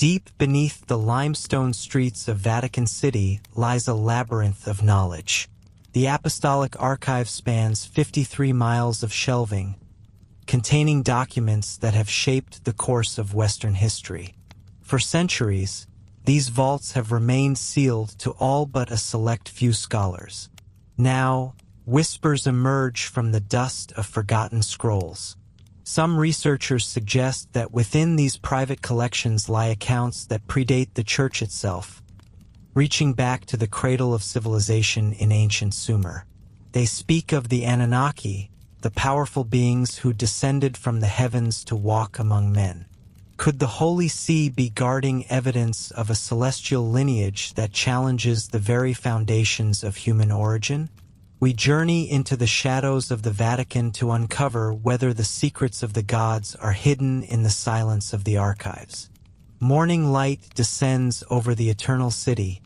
Deep beneath the limestone streets of Vatican City lies a labyrinth of knowledge. The Apostolic Archive spans 53 miles of shelving, containing documents that have shaped the course of Western history. For centuries, these vaults have remained sealed to all but a select few scholars. Now, whispers emerge from the dust of forgotten scrolls. Some researchers suggest that within these private collections lie accounts that predate the Church itself, reaching back to the cradle of civilization in ancient Sumer. They speak of the Anunnaki, the powerful beings who descended from the heavens to walk among men. Could the Holy See be guarding evidence of a celestial lineage that challenges the very foundations of human origin? We journey into the shadows of the Vatican to uncover whether the secrets of the gods are hidden in the silence of the archives. Morning light descends over the eternal city,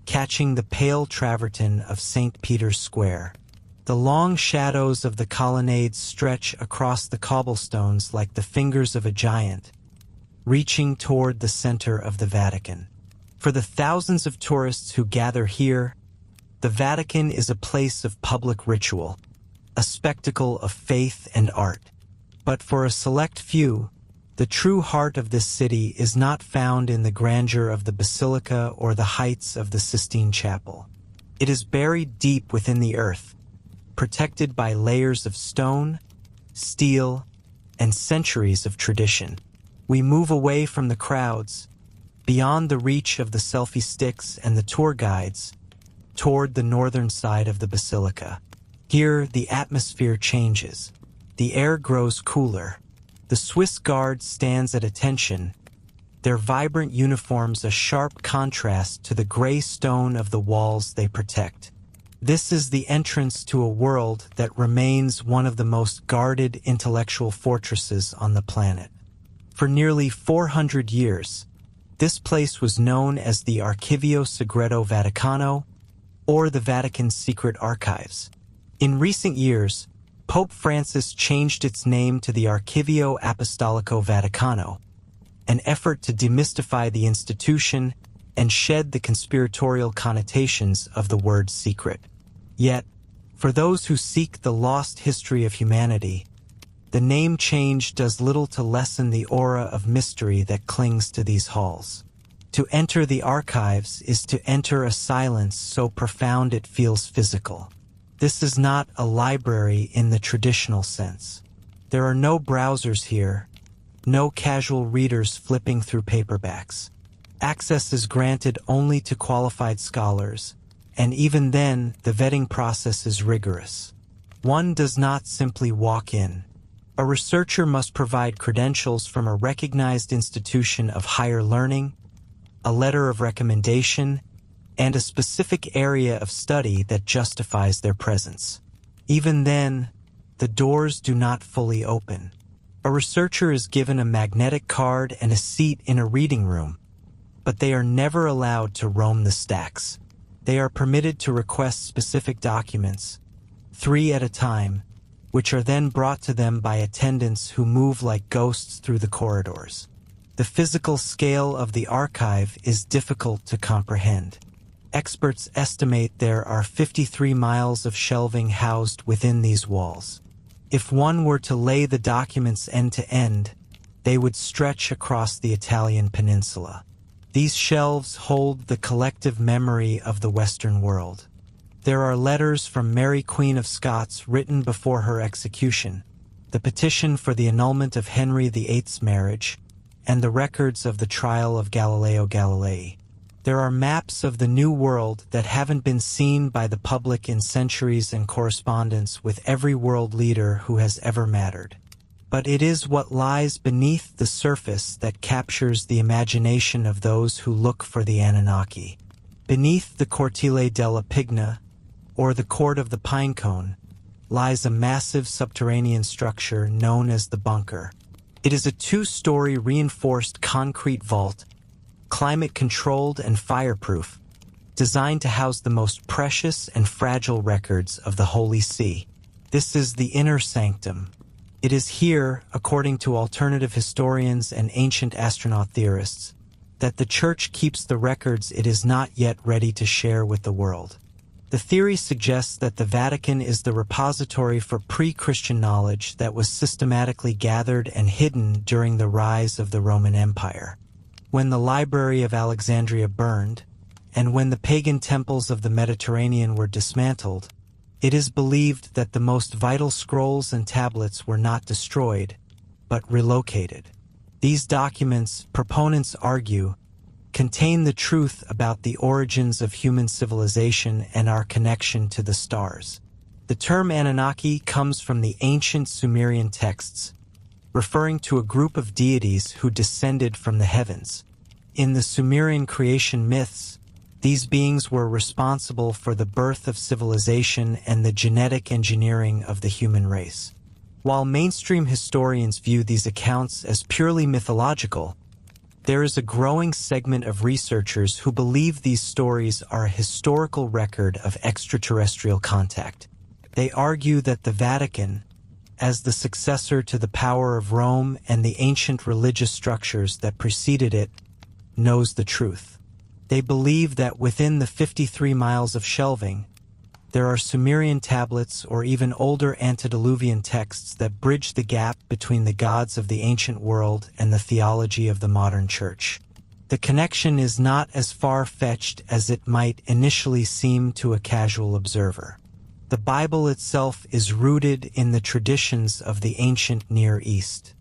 catching the pale travertine of St. Peter's Square. The long shadows of the colonnades stretch across the cobblestones like the fingers of a giant, reaching toward the center of the Vatican. For the thousands of tourists who gather here, the Vatican is a place of public ritual, a spectacle of faith and art. But for a select few, the true heart of this city is not found in the grandeur of the basilica or the heights of the Sistine Chapel. It is buried deep within the earth, protected by layers of stone, steel, and centuries of tradition. We move away from the crowds, beyond the reach of the selfie sticks and the tour guides, toward the northern side of the basilica. Here, the atmosphere changes. The air grows cooler. The Swiss Guard stands at attention, their vibrant uniforms a sharp contrast to the gray stone of the walls they protect. This is the entrance to a world that remains one of the most guarded intellectual fortresses on the planet. For nearly 400 years, this place was known as the Archivio Segreto Vaticano, or the Vatican's secret archives. In recent years, Pope Francis changed its name to the Archivio Apostolico Vaticano, an effort to demystify the institution and shed the conspiratorial connotations of the word secret. Yet, for those who seek the lost history of humanity, the name change does little to lessen the aura of mystery that clings to these halls. To enter the archives is to enter a silence so profound it feels physical. This is not a library in the traditional sense. There are no browsers here, no casual readers flipping through paperbacks. Access is granted only to qualified scholars, and even then, the vetting process is rigorous. One does not simply walk in. A researcher must provide credentials from a recognized institution of higher learning, a letter of recommendation, and a specific area of study that justifies their presence. Even then, the doors do not fully open. A researcher is given a magnetic card and a seat in a reading room, but they are never allowed to roam the stacks. They are permitted to request specific documents, 3 at a time, which are then brought to them by attendants who move like ghosts through the corridors. The physical scale of the archive is difficult to comprehend. Experts estimate there are 53 miles of shelving housed within these walls. If one were to lay the documents end to end, they would stretch across the Italian peninsula. These shelves hold the collective memory of the Western world. There are letters from Mary Queen of Scots written before her execution, the petition for the annulment of Henry VIII's marriage, and the records of the trial of Galileo Galilei. There are maps of the New World that haven't been seen by the public in centuries and correspondence with every world leader who has ever mattered. But it is what lies beneath the surface that captures the imagination of those who look for the Anunnaki. Beneath the Cortile della Pigna, or the Court of the Pinecone, lies a massive subterranean structure known as the bunker. It is a 2-story reinforced concrete vault, climate-controlled and fireproof, designed to house the most precious and fragile records of the Holy See. This is the inner sanctum. It is here, according to alternative historians and ancient astronaut theorists, that the Church keeps the records it is not yet ready to share with the world. The theory suggests that the Vatican is the repository for pre-Christian knowledge that was systematically gathered and hidden during the rise of the Roman Empire. When the Library of Alexandria burned, and when the pagan temples of the Mediterranean were dismantled, it is believed that the most vital scrolls and tablets were not destroyed, but relocated. These documents, proponents argue, contain the truth about the origins of human civilization and our connection to the stars. The term Anunnaki comes from the ancient Sumerian texts, referring to a group of deities who descended from the heavens. In the Sumerian creation myths, these beings were responsible for the birth of civilization and the genetic engineering of the human race. While mainstream historians view these accounts as purely mythological, there is a growing segment of researchers who believe these stories are a historical record of extraterrestrial contact. They argue that the Vatican, as the successor to the power of Rome and the ancient religious structures that preceded it, knows the truth. They believe that within the 53 miles of shelving, there are Sumerian tablets or even older antediluvian texts that bridge the gap between the gods of the ancient world and the theology of the modern church. The connection is not as far-fetched as it might initially seem to a casual observer. The Bible itself is rooted in the traditions of the ancient Near East.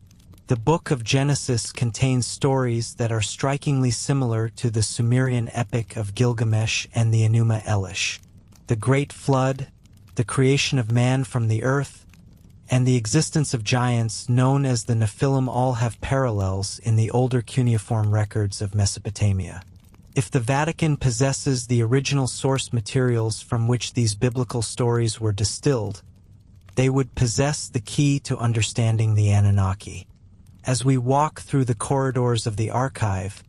The book of Genesis contains stories that are strikingly similar to the Sumerian epic of Gilgamesh and the Enuma Elish. The Great Flood, the creation of man from the earth, and the existence of giants known as the Nephilim all have parallels in the older cuneiform records of Mesopotamia. If the Vatican possesses the original source materials from which these biblical stories were distilled, they would possess the key to understanding the Anunnaki. As we walk through the corridors of the archive,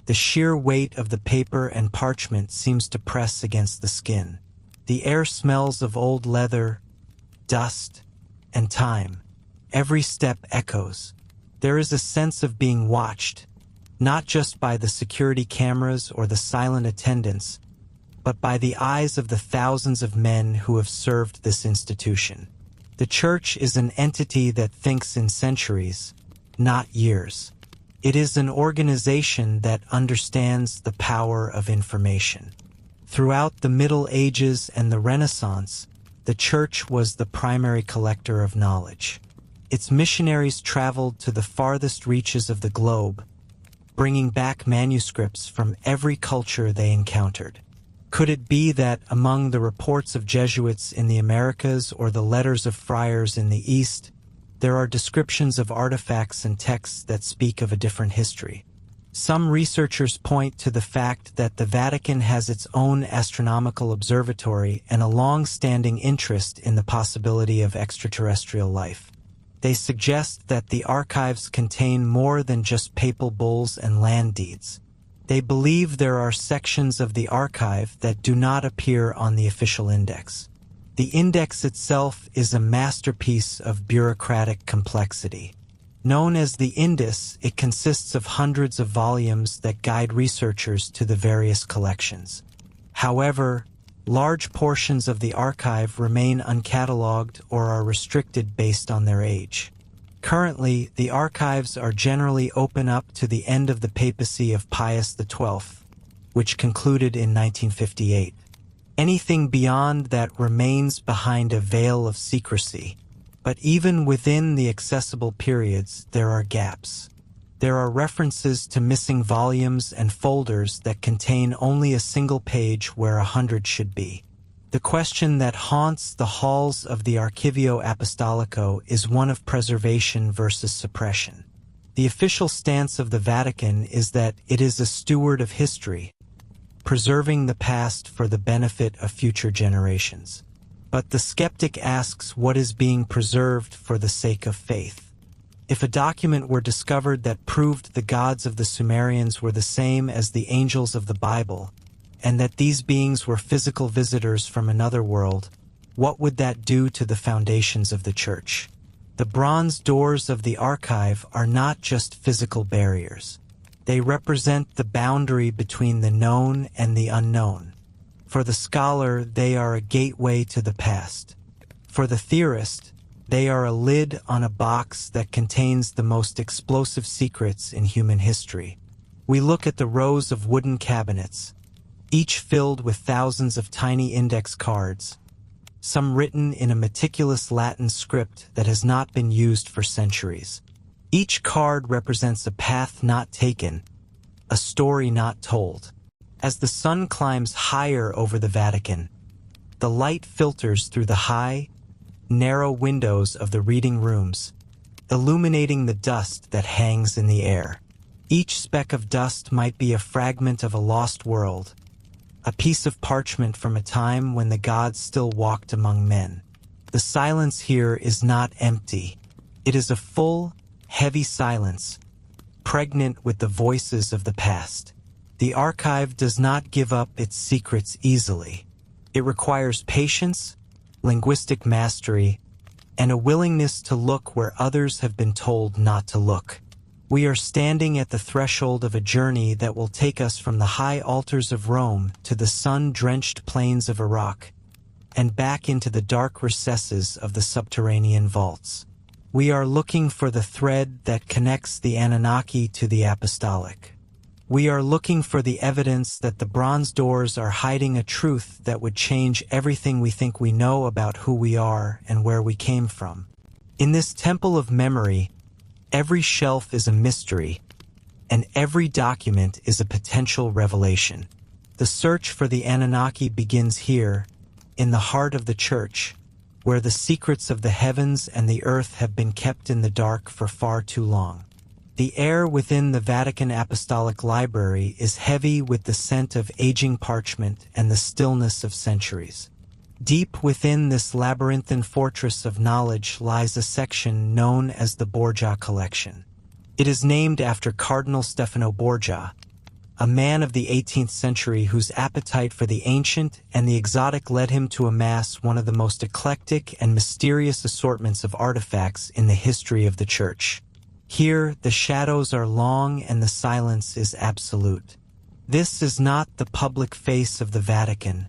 the sheer weight of the paper and parchment seems to press against the skin. The air smells of old leather, dust, and time. Every step echoes. There is a sense of being watched, not just by the security cameras or the silent attendants, but by the eyes of the thousands of men who have served this institution. The Church is an entity that thinks in centuries, not years. It is an organization that understands the power of information. Throughout the Middle Ages and the Renaissance, the Church was the primary collector of knowledge. Its missionaries traveled to the farthest reaches of the globe, bringing back manuscripts from every culture they encountered. Could it be that among the reports of Jesuits in the Americas or the letters of friars in the East, there are descriptions of artifacts and texts that speak of a different history? Some researchers point to the fact that the Vatican has its own astronomical observatory and a long-standing interest in the possibility of extraterrestrial life. They suggest that the archives contain more than just papal bulls and land deeds. They believe there are sections of the archive that do not appear on the official index. The index itself is a masterpiece of bureaucratic complexity. Known as the Indus, it consists of hundreds of volumes that guide researchers to the various collections. However, large portions of the archive remain uncatalogued or are restricted based on their age. Currently, the archives are generally open up to the end of the papacy of Pius XII, which concluded in 1958. Anything beyond that remains behind a veil of secrecy. But even within the accessible periods, there are gaps. There are references to missing volumes and folders that contain only a single page where 100 should be. The question that haunts the halls of the Archivio Apostolico is one of preservation versus suppression. The official stance of the Vatican is that it is a steward of history, preserving the past for the benefit of future generations. But the skeptic asks what is being preserved for the sake of faith. If a document were discovered that proved the gods of the Sumerians were the same as the angels of the Bible, and that these beings were physical visitors from another world, what would that do to the foundations of the Church? The bronze doors of the archive are not just physical barriers. They represent the boundary between the known and the unknown. For the scholar, they are a gateway to the past. For the theorist, they are a lid on a box that contains the most explosive secrets in human history. We look at the rows of wooden cabinets, each filled with thousands of tiny index cards, some written in a meticulous Latin script that has not been used for centuries. Each card represents a path not taken, a story not told. As the sun climbs higher over the Vatican, the light filters through the high, narrow windows of the reading rooms, illuminating the dust that hangs in the air. Each speck of dust might be a fragment of a lost world, a piece of parchment from a time when the gods still walked among men. The silence here is not empty. It is a full, heavy silence, pregnant with the voices of the past. The archive does not give up its secrets easily. It requires patience, linguistic mastery, and a willingness to look where others have been told not to look. We are standing at the threshold of a journey that will take us from the high altars of Rome to the sun-drenched plains of Iraq, and back into the dark recesses of the subterranean vaults. We are looking for the thread that connects the Anunnaki to the apostolic. We are looking for the evidence that the bronze doors are hiding a truth that would change everything we think we know about who we are and where we came from. In this temple of memory, every shelf is a mystery, and every document is a potential revelation. The search for the Anunnaki begins here, in the heart of the Church, where the secrets of the heavens and the earth have been kept in the dark for far too long. The air within the Vatican Apostolic Library is heavy with the scent of aging parchment and the stillness of centuries. Deep within this labyrinthine fortress of knowledge lies a section known as the Borgia Collection. It is named after Cardinal Stefano Borgia, a man of the 18th century whose appetite for the ancient and the exotic led him to amass one of the most eclectic and mysterious assortments of artifacts in the history of the Church. Here, the shadows are long and the silence is absolute. This is not the public face of the Vatican,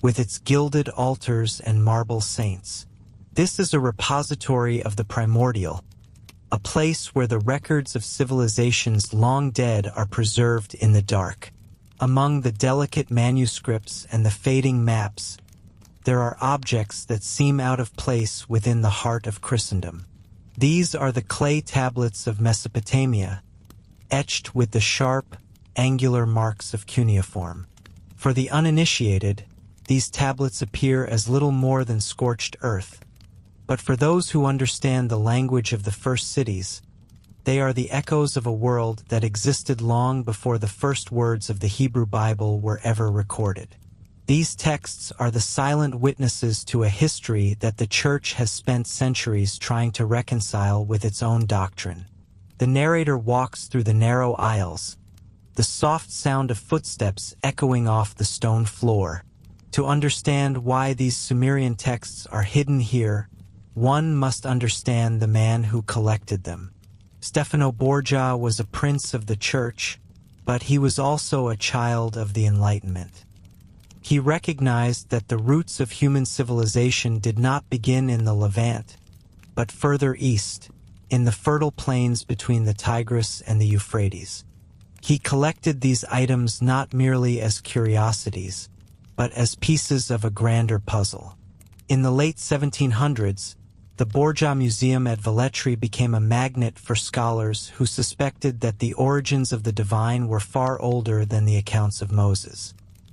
with its gilded altars and marble saints. This is a repository of the primordial, a place where the records of civilizations long dead are preserved in the dark. Among the delicate manuscripts and the fading maps, there are objects that seem out of place within the heart of Christendom. These are the clay tablets of Mesopotamia, etched with the sharp, angular marks of cuneiform. For the uninitiated, these tablets appear as little more than scorched earth. But for those who understand the language of the first cities, they are the echoes of a world that existed long before the first words of the Hebrew Bible were ever recorded. These texts are the silent witnesses to a history that the Church has spent centuries trying to reconcile with its own doctrine. The narrator walks through the narrow aisles, the soft sound of footsteps echoing off the stone floor. To understand why these Sumerian texts are hidden here, one must understand the man who collected them. Stefano Borgia was a prince of the Church, but he was also a child of the Enlightenment. He recognized that the roots of human civilization did not begin in the Levant, but further east, in the fertile plains between the Tigris and the Euphrates. He collected these items not merely as curiosities, but as pieces of a grander puzzle. In the late 1700s, the Borgia Museum at Velletri became a magnet for scholars who suspected that the origins of the divine were far older than the accounts of Moses.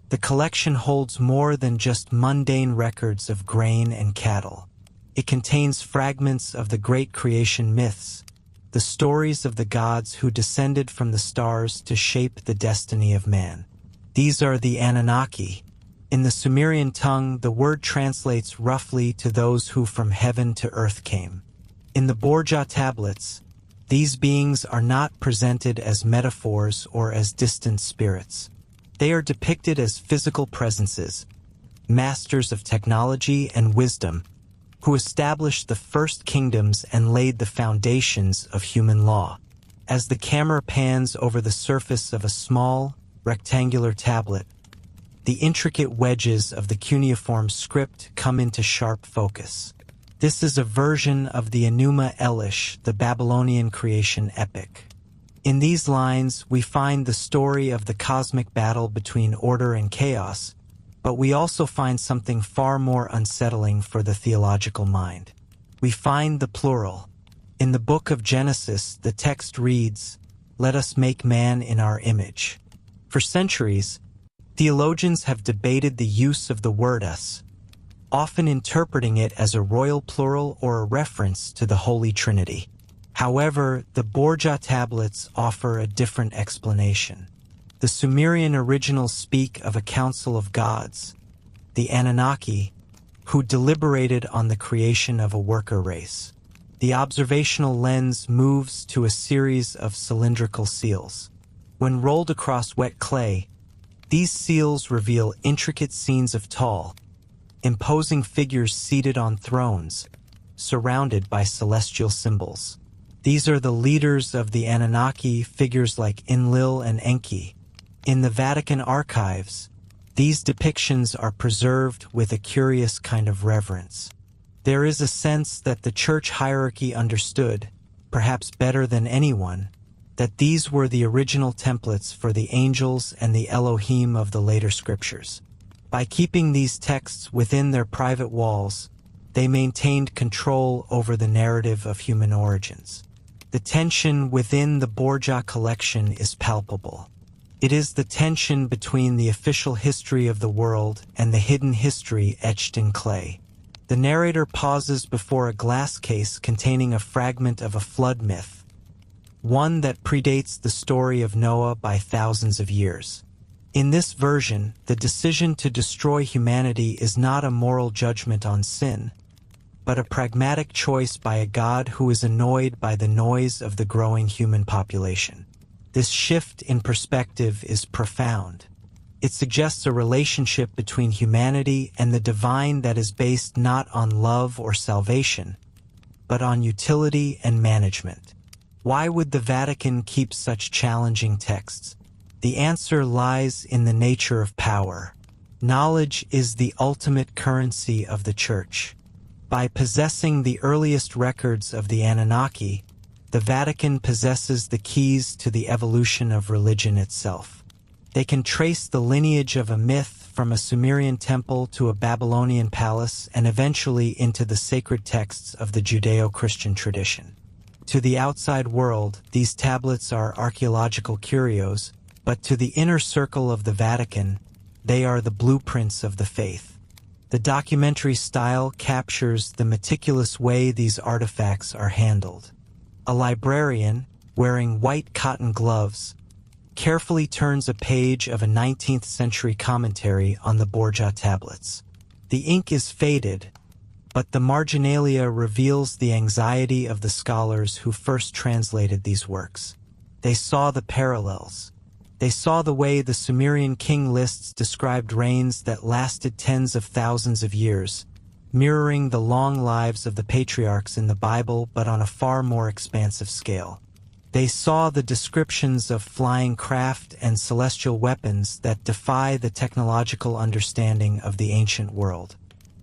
The collection holds more than just mundane records of grain and cattle. It contains fragments of the great creation myths, the stories of the gods who descended from the stars to shape the destiny of man. These are the Anunnaki. In the Sumerian tongue, the word translates roughly to those who from heaven to earth came. In the Borgia tablets, these beings are not presented as metaphors or as distant spirits. They are depicted as physical presences, masters of technology and wisdom, who established the first kingdoms and laid the foundations of human law. As the camera pans over the surface of a small, rectangular tablet, the intricate wedges of the cuneiform script come into sharp focus. This is a version of the Enuma Elish, the Babylonian creation epic. In these lines, we find the story of the cosmic battle between order and chaos, but we also find something far more unsettling for the theological mind. We find the plural. In the book of Genesis, the text reads, "Let us make man in our image." For centuries, theologians have debated the use of the word us, often interpreting it as a royal plural or a reference to the Holy Trinity. However, the Borja tablets offer a different explanation. The Sumerian originals speak of a council of gods, the Anunnaki, who deliberated on the creation of a worker race. The observational lens moves to a series of cylindrical seals. When rolled across wet clay, these seals reveal intricate scenes of tall, imposing figures seated on thrones, surrounded by celestial symbols. These are the leaders of the Anunnaki, figures like Enlil and Enki. In the Vatican Archives, these depictions are preserved with a curious kind of reverence. There is a sense that the church hierarchy understood, perhaps better than anyone, that these were the original templates for the angels and the Elohim of the later scriptures. By keeping these texts within their private walls, they maintained control over the narrative of human origins. The tension within the Borja collection is palpable. It is the tension between the official history of the world and the hidden history etched in clay. The narrator pauses before a glass case containing a fragment of a flood myth, one that predates the story of Noah by thousands of years. In this version, the decision to destroy humanity is not a moral judgment on sin, but a pragmatic choice by a God who is annoyed by the noise of the growing human population. This shift in perspective is profound. It suggests a relationship between humanity and the divine that is based not on love or salvation, but on utility and management. Why would the Vatican keep such challenging texts? The answer lies in the nature of power. Knowledge is the ultimate currency of the Church. By possessing the earliest records of the Anunnaki, the Vatican possesses the keys to the evolution of religion itself. They can trace the lineage of a myth from a Sumerian temple to a Babylonian palace and eventually into the sacred texts of the Judeo-Christian tradition. To the outside world, these tablets are archaeological curios, but to the inner circle of the Vatican, they are the blueprints of the faith. The documentary style captures the meticulous way these artifacts are handled. A librarian, wearing white cotton gloves, carefully turns a page of a 19th century commentary on the Borja tablets. The ink is faded, but the marginalia reveals the anxiety of the scholars who first translated these works. They saw the parallels. They saw the way the Sumerian king lists described reigns that lasted tens of thousands of years, mirroring the long lives of the patriarchs in the Bible but on a far more expansive scale. They saw the descriptions of flying craft and celestial weapons that defy the technological understanding of the ancient world.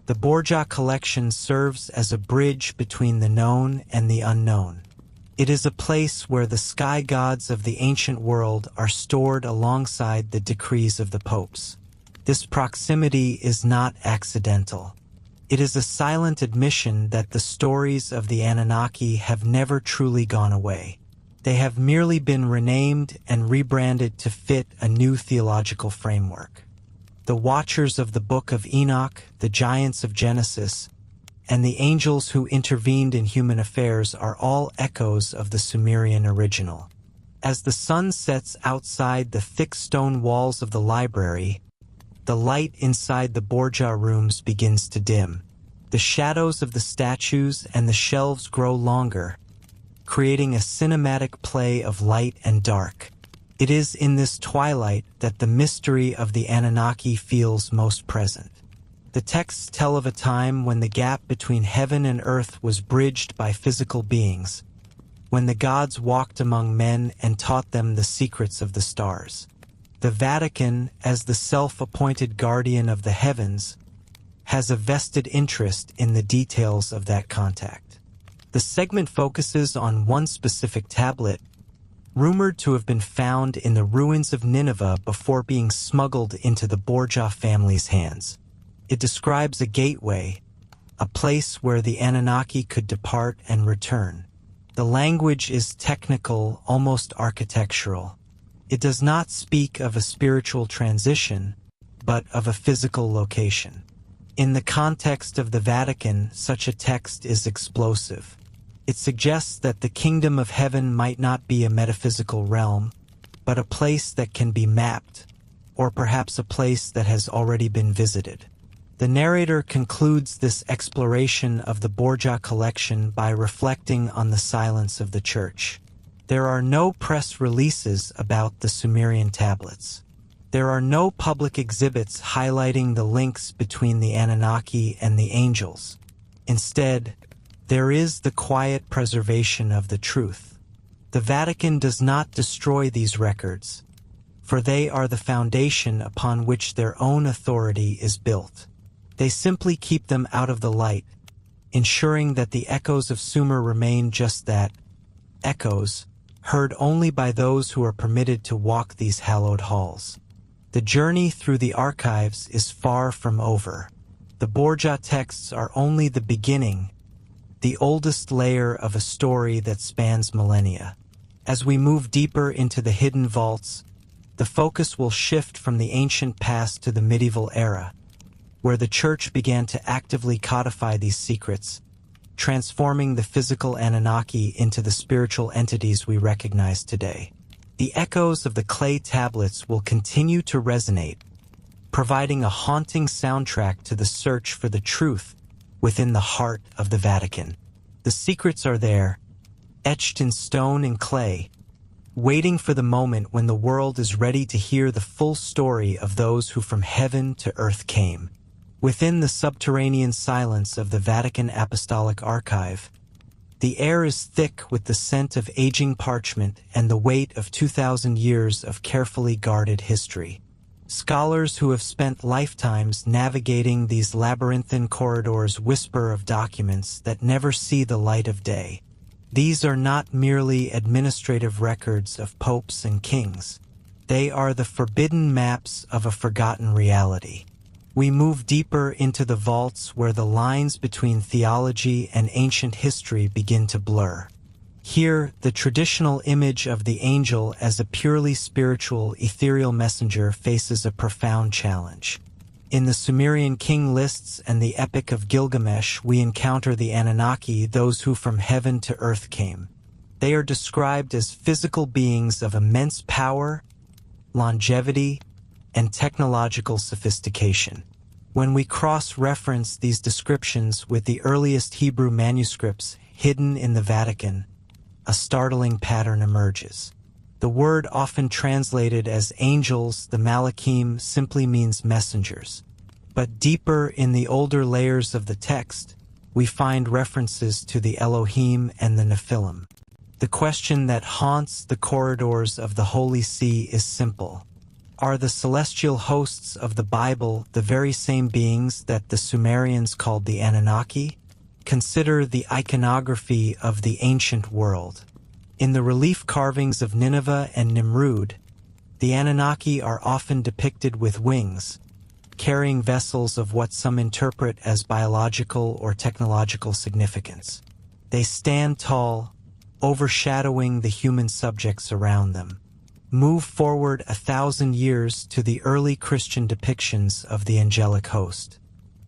The Borja collection serves as a bridge between the known and the unknown. It is a place where the sky gods of the ancient world are stored alongside the decrees of the popes. This proximity is not accidental. It is a silent admission that the stories of the Anunnaki have never truly gone away. They have merely been renamed and rebranded to fit a new theological framework. The Watchers of the Book of Enoch, the Giants of Genesis, and the angels who intervened in human affairs are all echoes of the Sumerian original. As the sun sets outside the thick stone walls of the library, the light inside the Borja rooms begins to dim. The shadows of the statues and the shelves grow longer, creating a cinematic play of light and dark. It is in this twilight that the mystery of the Anunnaki feels most present. The texts tell of a time when the gap between heaven and earth was bridged by physical beings, when the gods walked among men and taught them the secrets of the stars. The Vatican, as the self-appointed guardian of the heavens, has a vested interest in the details of that contact. The segment focuses on one specific tablet, rumored to have been found in the ruins of Nineveh before being smuggled into the Borgia family's hands. It describes a gateway, a place where the Anunnaki could depart and return. The language is technical, almost architectural. It does not speak of a spiritual transition, but of a physical location. In the context of the Vatican, such a text is explosive. It suggests that the kingdom of heaven might not be a metaphysical realm, but a place that can be mapped, or perhaps a place that has already been visited. The narrator concludes this exploration of the Borgia collection by reflecting on the silence of the Church. There are no press releases about the Sumerian tablets. There are no public exhibits highlighting the links between the Anunnaki and the angels. Instead, there is the quiet preservation of the truth. The Vatican does not destroy these records, for they are the foundation upon which their own authority is built. They simply keep them out of the light, ensuring that the echoes of Sumer remain just that, echoes, heard only by those who are permitted to walk these hallowed halls. The journey through the archives is far from over. The Borgia texts are only the beginning, the oldest layer of a story that spans millennia. As we move deeper into the hidden vaults, the focus will shift from the ancient past to the medieval era, where the Church began to actively codify these secrets, transforming the physical Anunnaki into the spiritual entities we recognize today. The echoes of the clay tablets will continue to resonate, providing a haunting soundtrack to the search for the truth within the heart of the Vatican. The secrets are there, etched in stone and clay, waiting for the moment when the world is ready to hear the full story of those who from heaven to earth came. Within the subterranean silence of the Vatican Apostolic Archive, the air is thick with the scent of aging parchment and the weight of 2,000 years of carefully guarded history. Scholars who have spent lifetimes navigating these labyrinthine corridors whisper of documents that never see the light of day. These are not merely administrative records of popes and kings. They are the forbidden maps of a forgotten reality. We move deeper into the vaults where the lines between theology and ancient history begin to blur. Here, the traditional image of the angel as a purely spiritual, ethereal messenger faces a profound challenge. In the Sumerian king lists and the Epic of Gilgamesh, we encounter the Anunnaki, those who from heaven to earth came. They are described as physical beings of immense power, longevity, and technological sophistication. When we cross-reference these descriptions with the earliest Hebrew manuscripts hidden in the Vatican, a startling pattern emerges. The word often translated as angels, the malachim, simply means messengers. But deeper in the older layers of the text, we find references to the Elohim and the Nephilim. The question that haunts the corridors of the Holy See is simple. Are the celestial hosts of the Bible the very same beings that the Sumerians called the Anunnaki? Consider the iconography of the ancient world. In the relief carvings of Nineveh and Nimrud, the Anunnaki are often depicted with wings, carrying vessels of what some interpret as biological or technological significance. They stand tall, overshadowing the human subjects around them. Move forward 1,000 years to the early Christian depictions of the angelic host.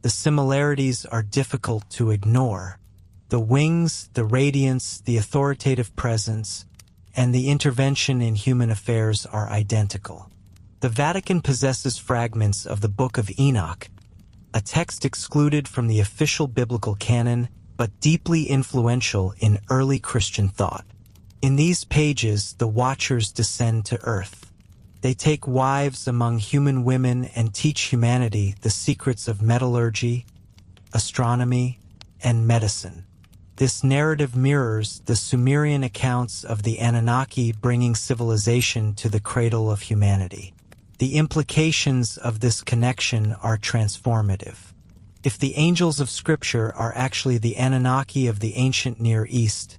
The similarities are difficult to ignore. The wings, the radiance, the authoritative presence, and the intervention in human affairs are identical. The Vatican possesses fragments of the Book of Enoch, a text excluded from the official biblical canon, but deeply influential in early Christian thought. In these pages, the Watchers descend to earth. They take wives among human women and teach humanity the secrets of metallurgy, astronomy, and medicine. This narrative mirrors the Sumerian accounts of the Anunnaki bringing civilization to the cradle of humanity. The implications of this connection are transformative. If the angels of Scripture are actually the Anunnaki of the ancient Near East,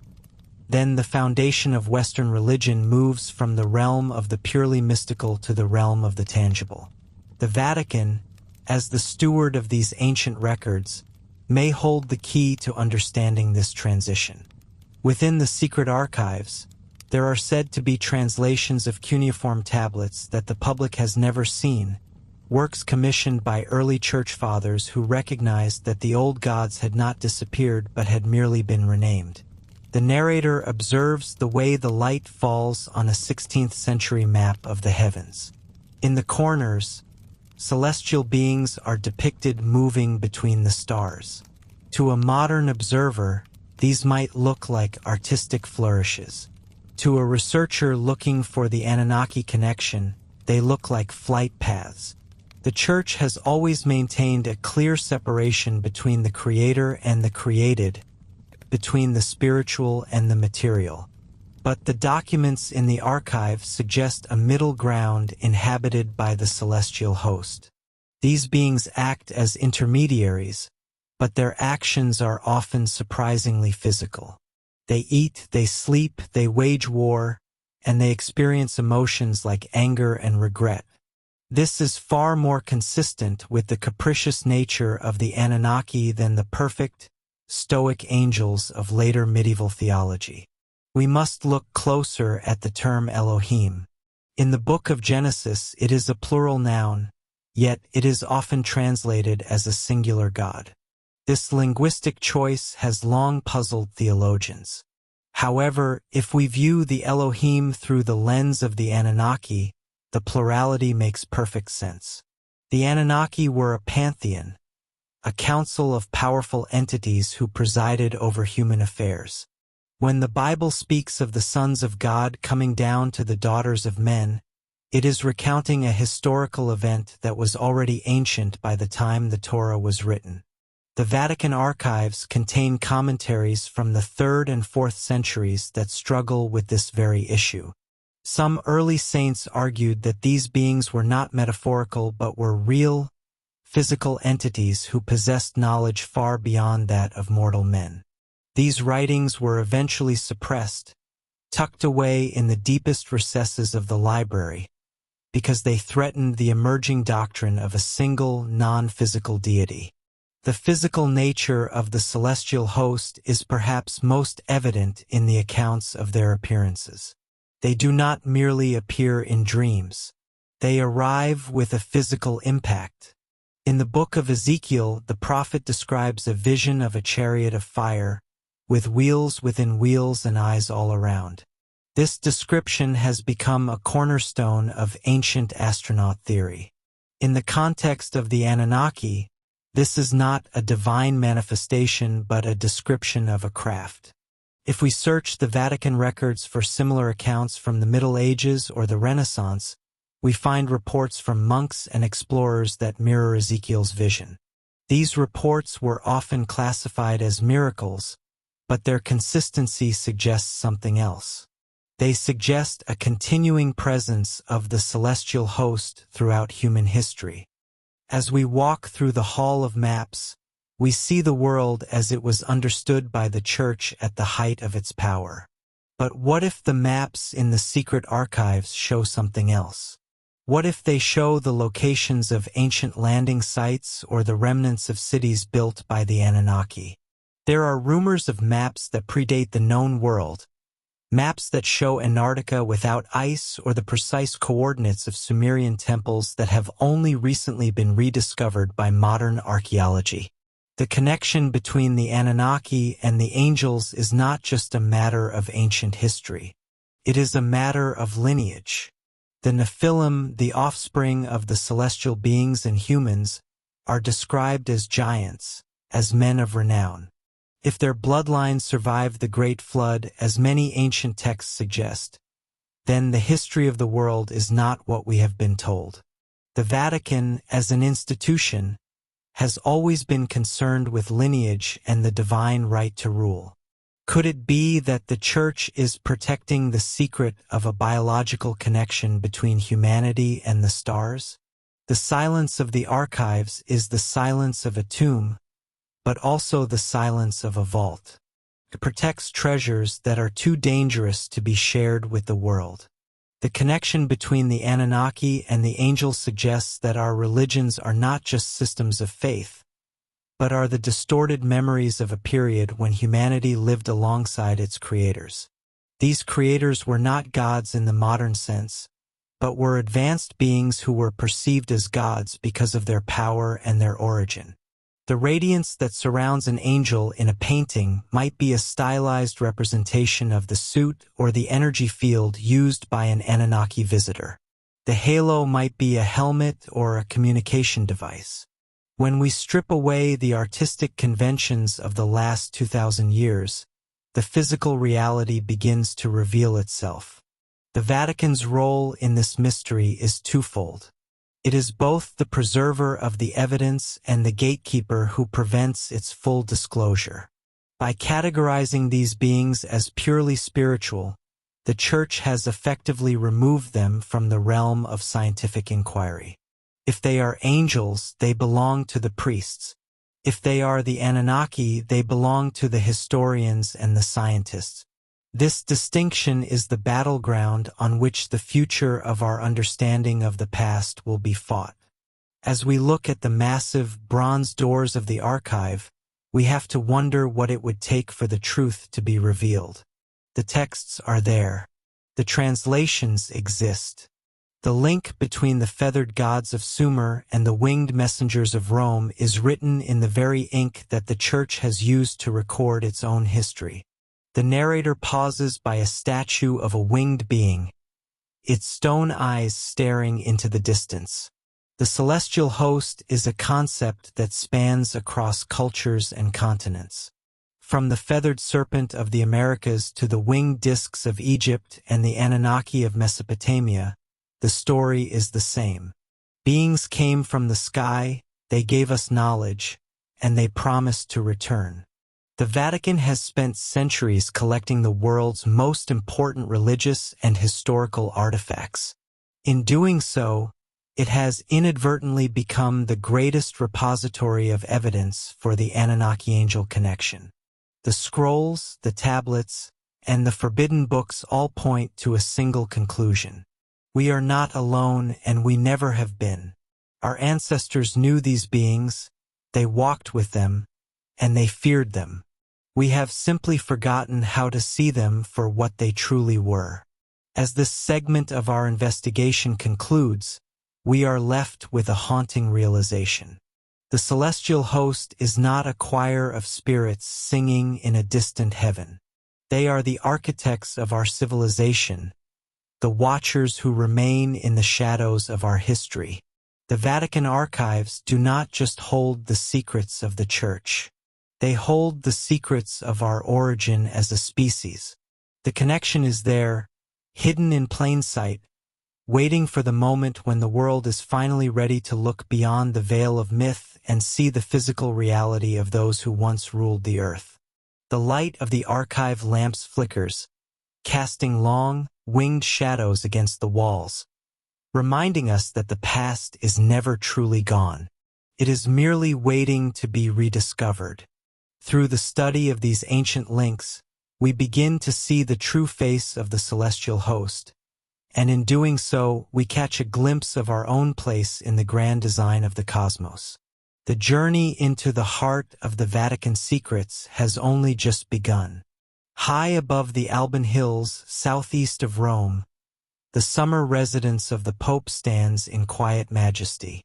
then the foundation of Western religion moves from the realm of the purely mystical to the realm of the tangible. The Vatican, as the steward of these ancient records, may hold the key to understanding this transition. Within the secret archives, there are said to be translations of cuneiform tablets that the public has never seen, works commissioned by early church fathers who recognized that the old gods had not disappeared but had merely been renamed. The narrator observes the way the light falls on a 16th century map of the heavens. In the corners, celestial beings are depicted moving between the stars. To a modern observer, these might look like artistic flourishes. To a researcher looking for the Anunnaki connection, they look like flight paths. The Church has always maintained a clear separation between the Creator and the created, between the spiritual and the material. But the documents in the archive suggest a middle ground inhabited by the celestial host. These beings act as intermediaries, but their actions are often surprisingly physical. They eat, they sleep, they wage war, and they experience emotions like anger and regret. This is far more consistent with the capricious nature of the Anunnaki than the perfect, stoic angels of later medieval theology. We must look closer at the term Elohim. In the book of Genesis, it is a plural noun, yet it is often translated as a singular God. This linguistic choice has long puzzled theologians. However, if we view the Elohim through the lens of the Anunnaki, the plurality makes perfect sense. The Anunnaki were a pantheon, a council of powerful entities who presided over human affairs. When the Bible speaks of the sons of God coming down to the daughters of men, it is recounting a historical event that was already ancient by the time the Torah was written. The Vatican Archives contain commentaries from the 3rd and 4th centuries that struggle with this very issue. Some early saints argued that these beings were not metaphorical but were real, physical entities who possessed knowledge far beyond that of mortal men. These writings were eventually suppressed, tucked away in the deepest recesses of the library, because they threatened the emerging doctrine of a single, non-physical deity. The physical nature of the celestial host is perhaps most evident in the accounts of their appearances. They do not merely appear in dreams. They arrive with a physical impact. In the book of Ezekiel, the prophet describes a vision of a chariot of fire, with wheels within wheels and eyes all around. This description has become a cornerstone of ancient astronaut theory. In the context of the Anunnaki, this is not a divine manifestation but a description of a craft. If we search the Vatican records for similar accounts from the Middle Ages or the Renaissance, we find reports from monks and explorers that mirror Ezekiel's vision. These reports were often classified as miracles, but their consistency suggests something else. They suggest a continuing presence of the celestial host throughout human history. As we walk through the Hall of Maps, we see the world as it was understood by the Church at the height of its power. But what if the maps in the secret archives show something else? What if they show the locations of ancient landing sites or the remnants of cities built by the Anunnaki? There are rumors of maps that predate the known world, maps that show Antarctica without ice or the precise coordinates of Sumerian temples that have only recently been rediscovered by modern archaeology. The connection between the Anunnaki and the angels is not just a matter of ancient history. It is a matter of lineage. The Nephilim, the offspring of the celestial beings and humans, are described as giants, as men of renown. If their bloodline survived the Great Flood, as many ancient texts suggest, then the history of the world is not what we have been told. The Vatican, as an institution, has always been concerned with lineage and the divine right to rule. Could it be that the Church is protecting the secret of a biological connection between humanity and the stars? The silence of the archives is the silence of a tomb, but also the silence of a vault. It protects treasures that are too dangerous to be shared with the world. The connection between the Anunnaki and the angels suggests that our religions are not just systems of faith, but are the distorted memories of a period when humanity lived alongside its creators. These creators were not gods in the modern sense, but were advanced beings who were perceived as gods because of their power and their origin. The radiance that surrounds an angel in a painting might be a stylized representation of the suit or the energy field used by an Anunnaki visitor. The halo might be a helmet or a communication device. When we strip away the artistic conventions of the last 2,000 years, the physical reality begins to reveal itself. The Vatican's role in this mystery is twofold. It is both the preserver of the evidence and the gatekeeper who prevents its full disclosure. By categorizing these beings as purely spiritual, the Church has effectively removed them from the realm of scientific inquiry. If they are angels, they belong to the priests. If they are the Anunnaki, they belong to the historians and the scientists. This distinction is the battleground on which the future of our understanding of the past will be fought. As we look at the massive bronze doors of the archive, we have to wonder what it would take for the truth to be revealed. The texts are there. The translations exist. The link between the feathered gods of Sumer and the winged messengers of Rome is written in the very ink that the Church has used to record its own history. The narrator pauses by a statue of a winged being, its stone eyes staring into the distance. The celestial host is a concept that spans across cultures and continents. From the feathered serpent of the Americas to the winged discs of Egypt and the Anunnaki of Mesopotamia, the story is the same. Beings came from the sky, they gave us knowledge, and they promised to return. The Vatican has spent centuries collecting the world's most important religious and historical artifacts. In doing so, it has inadvertently become the greatest repository of evidence for the Anunnaki-angel connection. The scrolls, the tablets, and the forbidden books all point to a single conclusion. We are not alone, and we never have been. Our ancestors knew these beings, they walked with them, and they feared them. We have simply forgotten how to see them for what they truly were. As this segment of our investigation concludes, we are left with a haunting realization. The celestial host is not a choir of spirits singing in a distant heaven. They are the architects of our civilization, the watchers who remain in the shadows of our history. The Vatican Archives do not just hold the secrets of the Church. They hold the secrets of our origin as a species. The connection is there, hidden in plain sight, waiting for the moment when the world is finally ready to look beyond the veil of myth and see the physical reality of those who once ruled the earth. The light of the archive lamps flickers, casting long, winged shadows against the walls, reminding us that the past is never truly gone. It is merely waiting to be rediscovered. Through the study of these ancient links, we begin to see the true face of the celestial host, and in doing so, we catch a glimpse of our own place in the grand design of the cosmos. The journey into the heart of the Vatican secrets has only just begun. High above the Alban Hills, southeast of Rome, the summer residence of the Pope stands in quiet majesty.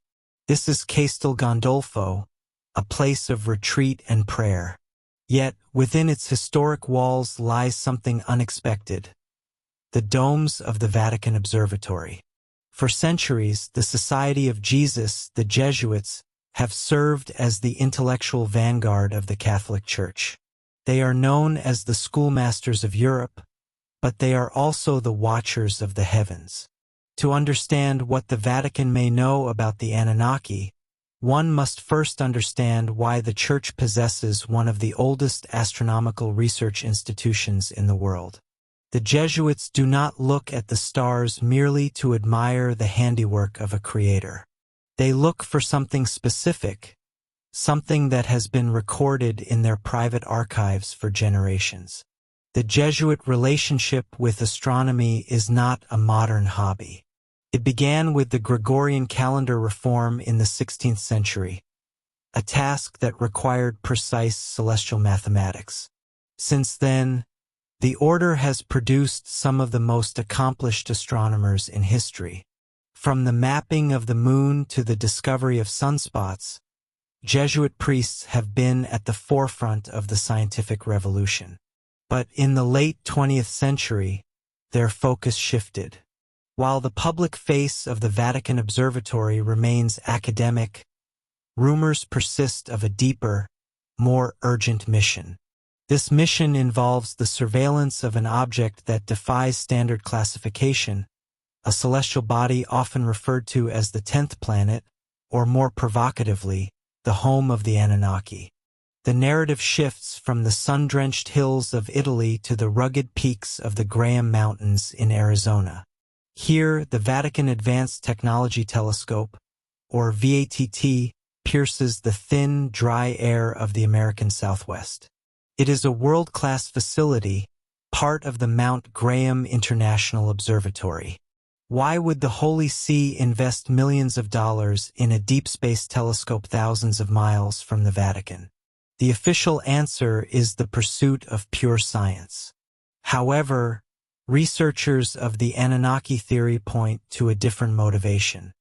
This is Castel Gandolfo, a place of retreat and prayer. Yet, within its historic walls lies something unexpected: the domes of the Vatican Observatory. For centuries, the Society of Jesus, the Jesuits, have served as the intellectual vanguard of the Catholic Church. They are known as the schoolmasters of Europe, but they are also the watchers of the heavens. To understand what the Vatican may know about the Anunnaki, one must first understand why the Church possesses one of the oldest astronomical research institutions in the world. The Jesuits do not look at the stars merely to admire the handiwork of a creator. They look for something specific, something that has been recorded in their private archives for generations. The Jesuit relationship with astronomy is not a modern hobby. It began with the Gregorian calendar reform in the 16th century, a task that required precise celestial mathematics. Since then, the order has produced some of the most accomplished astronomers in history. From the mapping of the moon to the discovery of sunspots, Jesuit priests have been at the forefront of the scientific revolution. But in the late 20th century, their focus shifted. While the public face of the Vatican Observatory remains academic, rumors persist of a deeper, more urgent mission. This mission involves the surveillance of an object that defies standard classification, a celestial body often referred to as the 10th planet, or more provocatively, the home of the Anunnaki. The narrative shifts from the sun-drenched hills of Italy to the rugged peaks of the Graham Mountains in Arizona. Here, the Vatican Advanced Technology Telescope, or VATT, pierces the thin, dry air of the American Southwest. It is a world-class facility, part of the Mount Graham International Observatory. Why would the Holy See invest millions of dollars in a deep space telescope thousands of miles from the Vatican? The official answer is the pursuit of pure science. However, researchers of the Anunnaki theory point to a different motivation.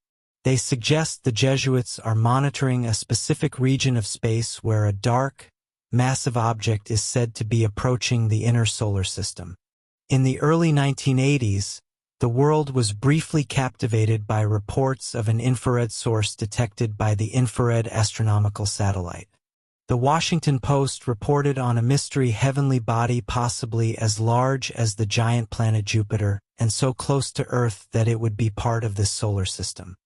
They suggest the Jesuits are monitoring a specific region of space where a dark, massive object is said to be approaching the inner solar system. In the early 1980s, the world was briefly captivated by reports of an infrared source detected by the Infrared Astronomical Satellite. The Washington Post reported on a mystery heavenly body possibly as large as the giant planet Jupiter and so close to Earth that it would be part of this solar system.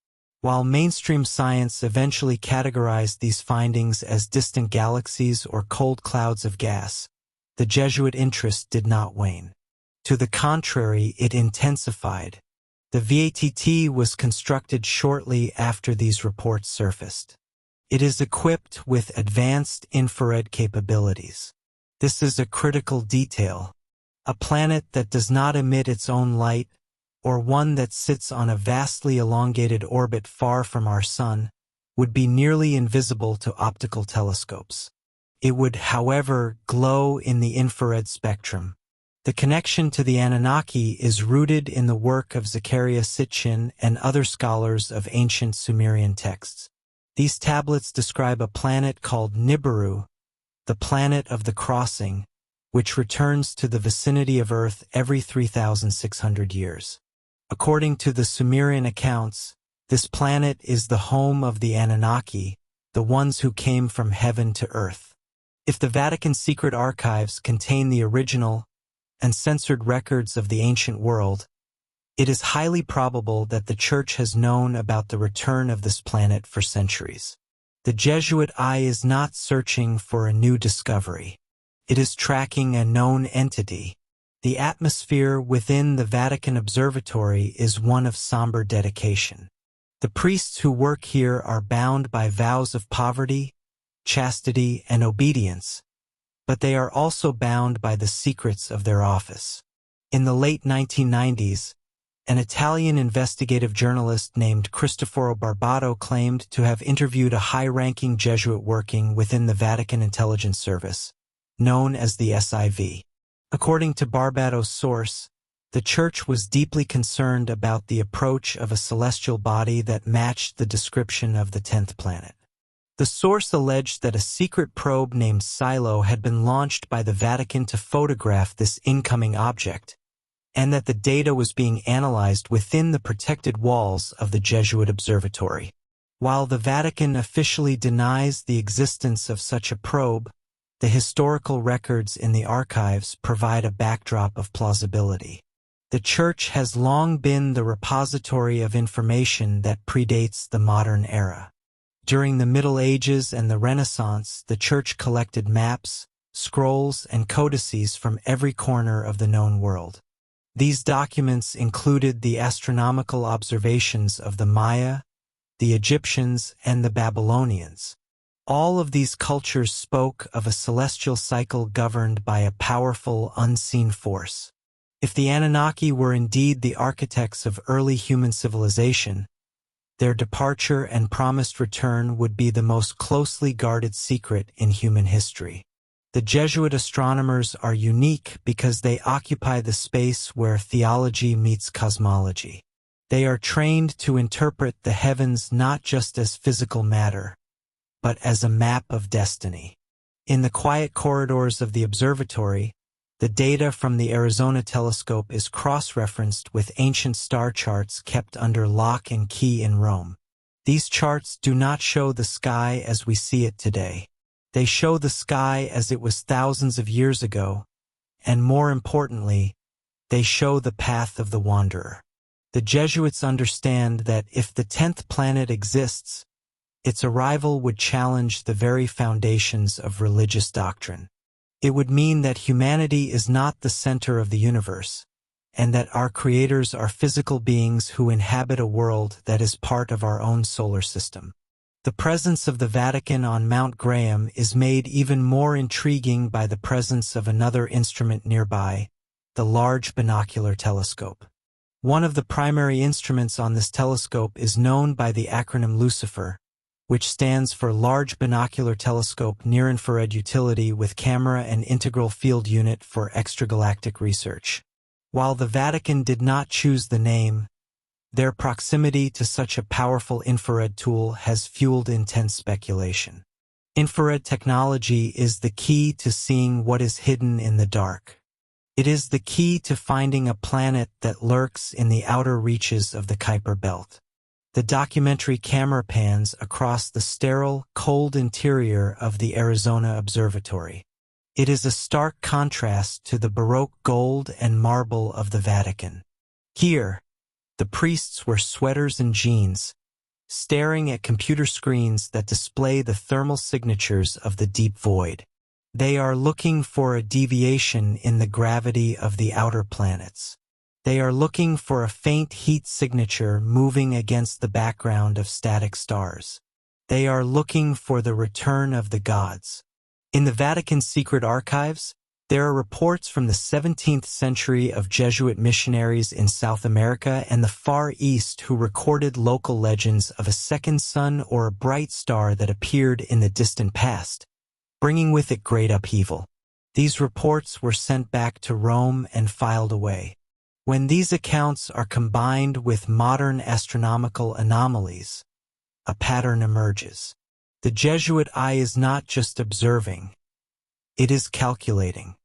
While mainstream science eventually categorized these findings as distant galaxies or cold clouds of gas, the Jesuit interest did not wane. To the contrary, it intensified. The VATT was constructed shortly after these reports surfaced. It is equipped with advanced infrared capabilities. This is a critical detail. A planet that does not emit its own light, or one that sits on a vastly elongated orbit far from our Sun, would be nearly invisible to optical telescopes. It would, however, glow in the infrared spectrum. The connection to the Anunnaki is rooted in the work of Zecharia Sitchin and other scholars of ancient Sumerian texts. These tablets describe a planet called Nibiru, the planet of the crossing, which returns to the vicinity of Earth every 3,600 years. According to the Sumerian accounts, this planet is the home of the Anunnaki, the ones who came from heaven to Earth. If the Vatican secret archives contain the original, uncensored records of the ancient world, it is highly probable that the Church has known about the return of this planet for centuries. The Jesuit eye is not searching for a new discovery. It is tracking a known entity. The atmosphere within the Vatican Observatory is one of somber dedication. The priests who work here are bound by vows of poverty, chastity, and obedience, but they are also bound by the secrets of their office. In the late 1990s, an Italian investigative journalist named Cristoforo Barbato claimed to have interviewed a high-ranking Jesuit working within the Vatican Intelligence Service, known as the SIV. According to Barbato's source, the Church was deeply concerned about the approach of a celestial body that matched the description of the 10th planet. The source alleged that a secret probe named Silo had been launched by the Vatican to photograph this incoming object, and that the data was being analyzed within the protected walls of the Jesuit observatory. While the Vatican officially denies the existence of such a probe, the historical records in the archives provide a backdrop of plausibility. The Church has long been the repository of information that predates the modern era. During the Middle Ages and the Renaissance, the Church collected maps, scrolls, and codices from every corner of the known world. These documents included the astronomical observations of the Maya, the Egyptians, and the Babylonians. All of these cultures spoke of a celestial cycle governed by a powerful, unseen force. If the Anunnaki were indeed the architects of early human civilization, their departure and promised return would be the most closely guarded secret in human history. The Jesuit astronomers are unique because they occupy the space where theology meets cosmology. They are trained to interpret the heavens not just as physical matter, but as a map of destiny. In the quiet corridors of the observatory, the data from the Arizona telescope is cross-referenced with ancient star charts kept under lock and key in Rome. These charts do not show the sky as we see it today. They show the sky as it was thousands of years ago, and more importantly, they show the path of the wanderer. The Jesuits understand that if the 10th planet exists, its arrival would challenge the very foundations of religious doctrine. It would mean that humanity is not the center of the universe, and that our creators are physical beings who inhabit a world that is part of our own solar system. The presence of the Vatican on Mount Graham is made even more intriguing by the presence of another instrument nearby, the Large Binocular Telescope. One of the primary instruments on this telescope is known by the acronym Lucifer, which stands for Large Binocular Telescope Near-Infrared Utility with Camera and Integral Field Unit for Extragalactic Research. While the Vatican did not choose the name, their proximity to such a powerful infrared tool has fueled intense speculation. Infrared technology is the key to seeing what is hidden in the dark. It is the key to finding a planet that lurks in the outer reaches of the Kuiper Belt. The documentary camera pans across the sterile, cold interior of the Arizona Observatory. It is a stark contrast to the Baroque gold and marble of the Vatican. Here, the priests wear sweaters and jeans, staring at computer screens that display the thermal signatures of the deep void. They are looking for a deviation in the gravity of the outer planets. They are looking for a faint heat signature moving against the background of static stars. They are looking for the return of the gods. In the Vatican's secret archives, there are reports from the 17th century of Jesuit missionaries in South America and the Far East who recorded local legends of a second sun or a bright star that appeared in the distant past, bringing with it great upheaval. These reports were sent back to Rome and filed away. When these accounts are combined with modern astronomical anomalies, a pattern emerges. The Jesuit eye is not just observing, it is calculating.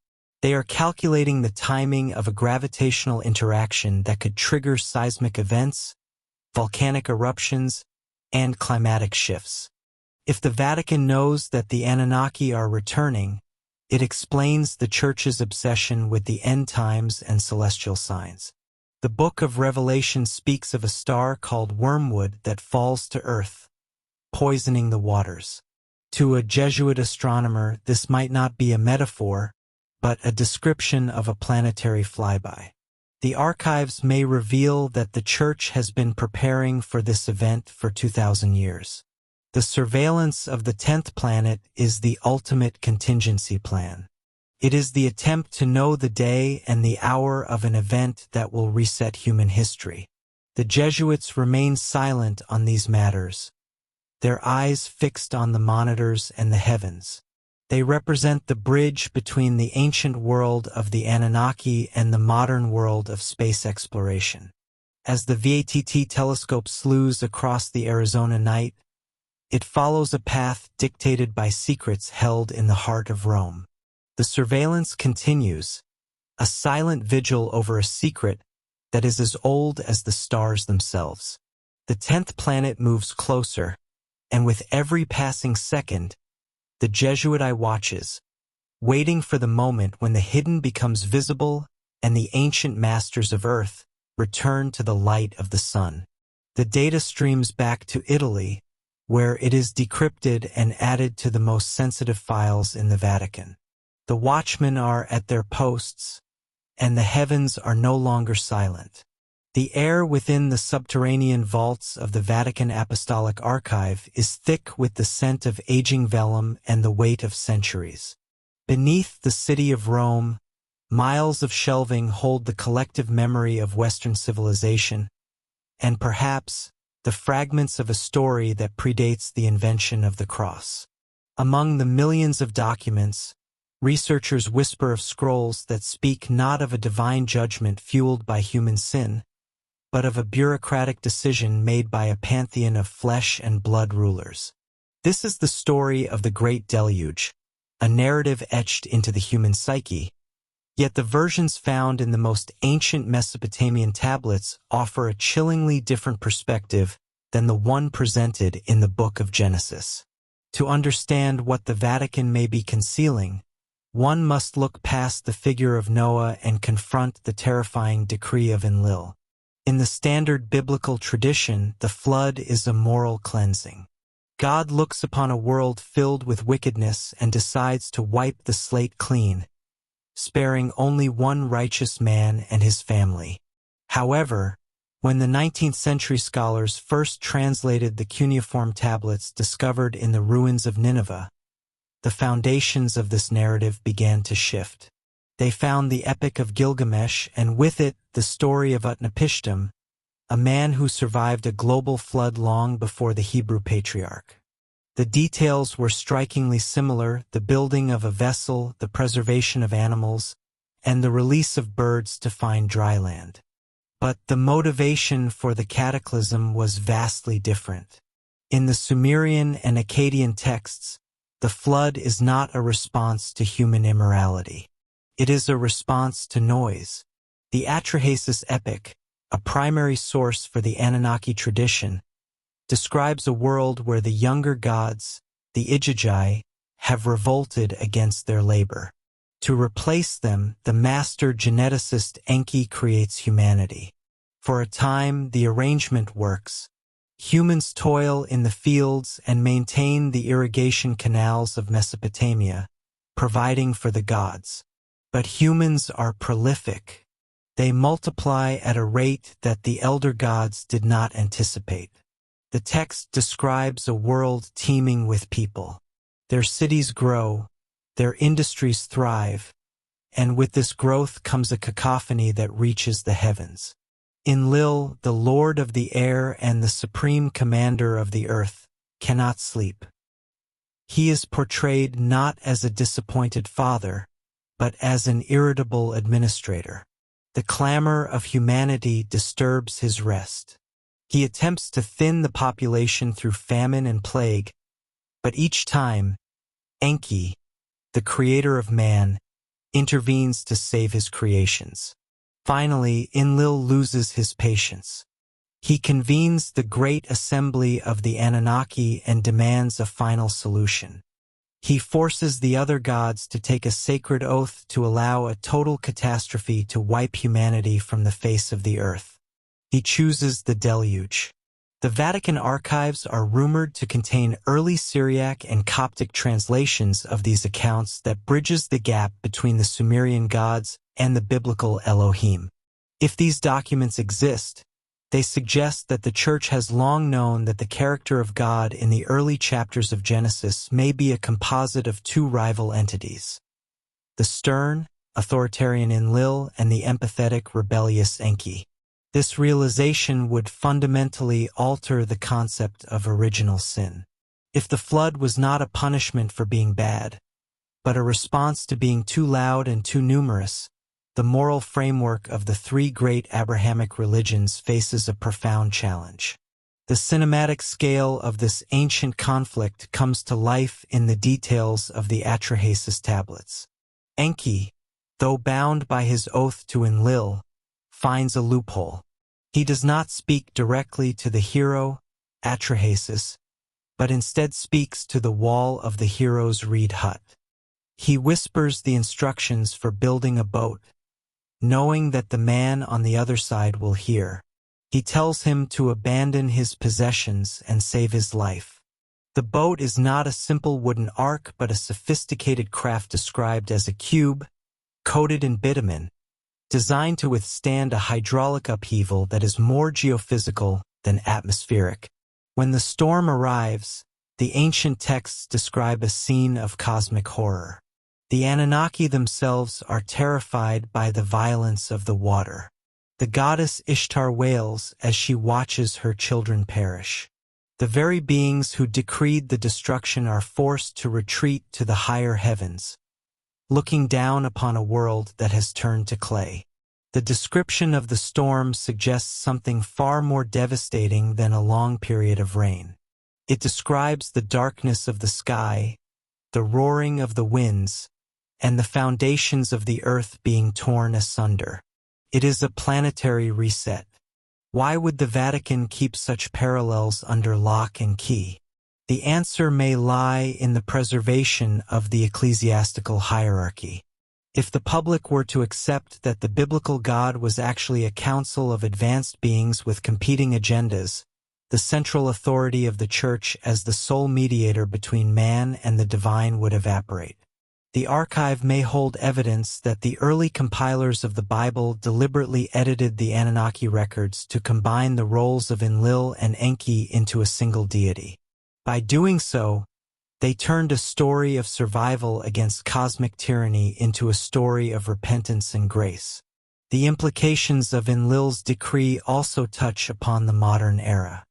They are calculating the timing of a gravitational interaction that could trigger seismic events, volcanic eruptions, and climatic shifts. If the Vatican knows that the Anunnaki are returning, it explains the Church's obsession with the end times and celestial signs. The Book of Revelation speaks of a star called wormwood that falls to earth, poisoning the waters. To a Jesuit astronomer, this might not be a metaphor, but a description of a planetary flyby. The archives may reveal that the Church has been preparing for this event for 2,000 years. The surveillance of the 10th planet is the ultimate contingency plan. It is the attempt to know the day and the hour of an event that will reset human history. The Jesuits remain silent on these matters, their eyes fixed on the monitors and the heavens. They represent the bridge between the ancient world of the Anunnaki and the modern world of space exploration. As the VATT telescope slews across the Arizona night, it follows a path dictated by secrets held in the heart of Rome. The surveillance continues, a silent vigil over a secret that is as old as the stars themselves. The 10th planet moves closer, and with every passing second, the Jesuit eye watches, waiting for the moment when the hidden becomes visible and the ancient masters of Earth return to the light of the sun. The data streams back to Italy, where it is decrypted and added to the most sensitive files in the Vatican. The watchmen are at their posts, and the heavens are no longer silent. The air within the subterranean vaults of the Vatican Apostolic Archive is thick with the scent of aging vellum and the weight of centuries. Beneath the city of Rome, miles of shelving hold the collective memory of Western civilization, and perhaps the fragments of a story that predates the invention of the cross. Among the millions of documents, researchers whisper of scrolls that speak not of a divine judgment fueled by human sin, but of a bureaucratic decision made by a pantheon of flesh and blood rulers. This is the story of the Great Deluge, a narrative etched into the human psyche, yet the versions found in the most ancient Mesopotamian tablets offer a chillingly different perspective than the one presented in the Book of Genesis. To understand what the Vatican may be concealing, one must look past the figure of Noah and confront the terrifying decree of Enlil. In the standard biblical tradition, the flood is a moral cleansing. God looks upon a world filled with wickedness and decides to wipe the slate clean, sparing only one righteous man and his family. However, when the 19th century scholars first translated the cuneiform tablets discovered in the ruins of Nineveh, the foundations of this narrative began to shift. They found the Epic of Gilgamesh and with it the story of Utnapishtim, a man who survived a global flood long before the Hebrew patriarch. The details were strikingly similar: the building of a vessel, the preservation of animals, and the release of birds to find dry land. But the motivation for the cataclysm was vastly different. In the Sumerian and Akkadian texts, the flood is not a response to human immorality. It is a response to noise. The Atrahasis epic, a primary source for the Anunnaki tradition, describes a world where the younger gods, the Igigi, have revolted against their labor. To replace them, the master geneticist Enki creates humanity. For a time, the arrangement works. Humans toil in the fields and maintain the irrigation canals of Mesopotamia, providing for the gods. But humans are prolific. They multiply at a rate that the elder gods did not anticipate. The text describes a world teeming with people. Their cities grow, their industries thrive, and with this growth comes a cacophony that reaches the heavens. Enlil, the Lord of the air and the supreme commander of the earth, cannot sleep. He is portrayed not as a disappointed father, but as an irritable administrator. The clamor of humanity disturbs his rest. He attempts to thin the population through famine and plague, but each time, Enki, the creator of man, intervenes to save his creations. Finally, Enlil loses his patience. He convenes the great assembly of the Anunnaki and demands a final solution. He forces the other gods to take a sacred oath to allow a total catastrophe to wipe humanity from the face of the earth. He chooses the deluge. The Vatican Archives are rumored to contain early Syriac and Coptic translations of these accounts that bridges the gap between the Sumerian gods and the biblical Elohim. If these documents exist, they suggest that the Church has long known that the character of God in the early chapters of Genesis may be a composite of two rival entities: the stern, authoritarian Enlil and the empathetic, rebellious Enki. This realization would fundamentally alter the concept of original sin. If the flood was not a punishment for being bad, but a response to being too loud and too numerous, the moral framework of the three great Abrahamic religions faces a profound challenge. The cinematic scale of this ancient conflict comes to life in the details of the Atrahasis tablets. Enki, though bound by his oath to Enlil, finds a loophole. He does not speak directly to the hero, Atrahasis, but instead speaks to the wall of the hero's reed hut. He whispers the instructions for building a boat, knowing that the man on the other side will hear. He tells him to abandon his possessions and save his life. The boat is not a simple wooden ark but a sophisticated craft described as a cube, coated in bitumen, designed to withstand a hydraulic upheaval that is more geophysical than atmospheric. When the storm arrives, the ancient texts describe a scene of cosmic horror. The Anunnaki themselves are terrified by the violence of the water. The goddess Ishtar wails as she watches her children perish. The very beings who decreed the destruction are forced to retreat to the higher heavens, looking down upon a world that has turned to clay. The description of the storm suggests something far more devastating than a long period of rain. It describes the darkness of the sky, the roaring of the winds, and the foundations of the earth being torn asunder. It is a planetary reset. Why would the Vatican keep such parallels under lock and key? The answer may lie in the preservation of the ecclesiastical hierarchy. If the public were to accept that the biblical God was actually a council of advanced beings with competing agendas, the central authority of the Church as the sole mediator between man and the divine would evaporate. The archive may hold evidence that the early compilers of the Bible deliberately edited the Anunnaki records to combine the roles of Enlil and Enki into a single deity. By doing so, they turned a story of survival against cosmic tyranny into a story of repentance and grace. The implications of Enlil's decree also touch upon the modern era.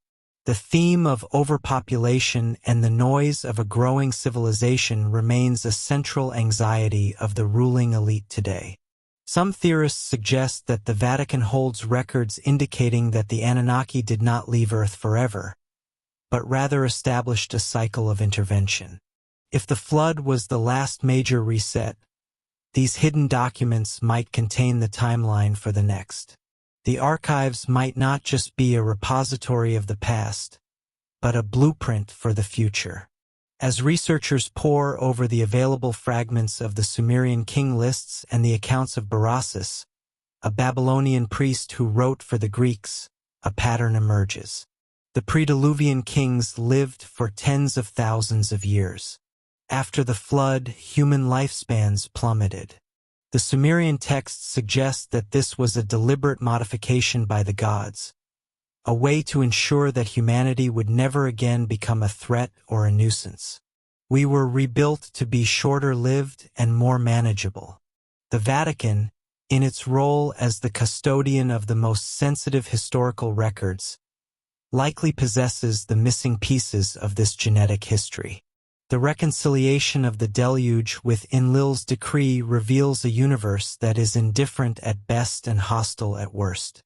The theme of overpopulation and the noise of a growing civilization remains a central anxiety of the ruling elite today. Some theorists suggest that the Vatican holds records indicating that the Anunnaki did not leave Earth forever, but rather established a cycle of intervention. If the flood was the last major reset, these hidden documents might contain the timeline for the next. The archives might not just be a repository of the past, but a blueprint for the future. As researchers pore over the available fragments of the Sumerian king lists and the accounts of Berossus, a Babylonian priest who wrote for the Greeks, a pattern emerges. The pre-Diluvian kings lived for tens of thousands of years. After the flood, human lifespans plummeted. The Sumerian texts suggest that this was a deliberate modification by the gods, a way to ensure that humanity would never again become a threat or a nuisance. We were rebuilt to be shorter-lived and more manageable. The Vatican, in its role as the custodian of the most sensitive historical records, likely possesses the missing pieces of this genetic history. The reconciliation of the deluge with Enlil's decree reveals a universe that is indifferent at best and hostile at worst.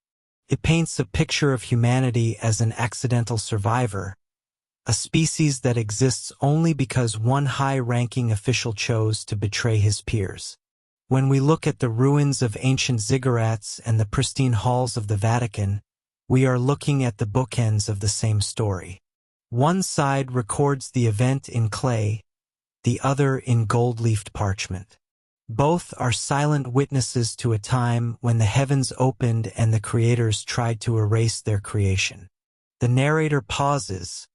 It paints a picture of humanity as an accidental survivor, a species that exists only because one high-ranking official chose to betray his peers. When we look at the ruins of ancient ziggurats and the pristine halls of the Vatican, we are looking at the bookends of the same story. One side records the event in clay, the other in gold-leafed parchment. Both are silent witnesses to a time when the heavens opened and the creators tried to erase their creation. The narrator pauses,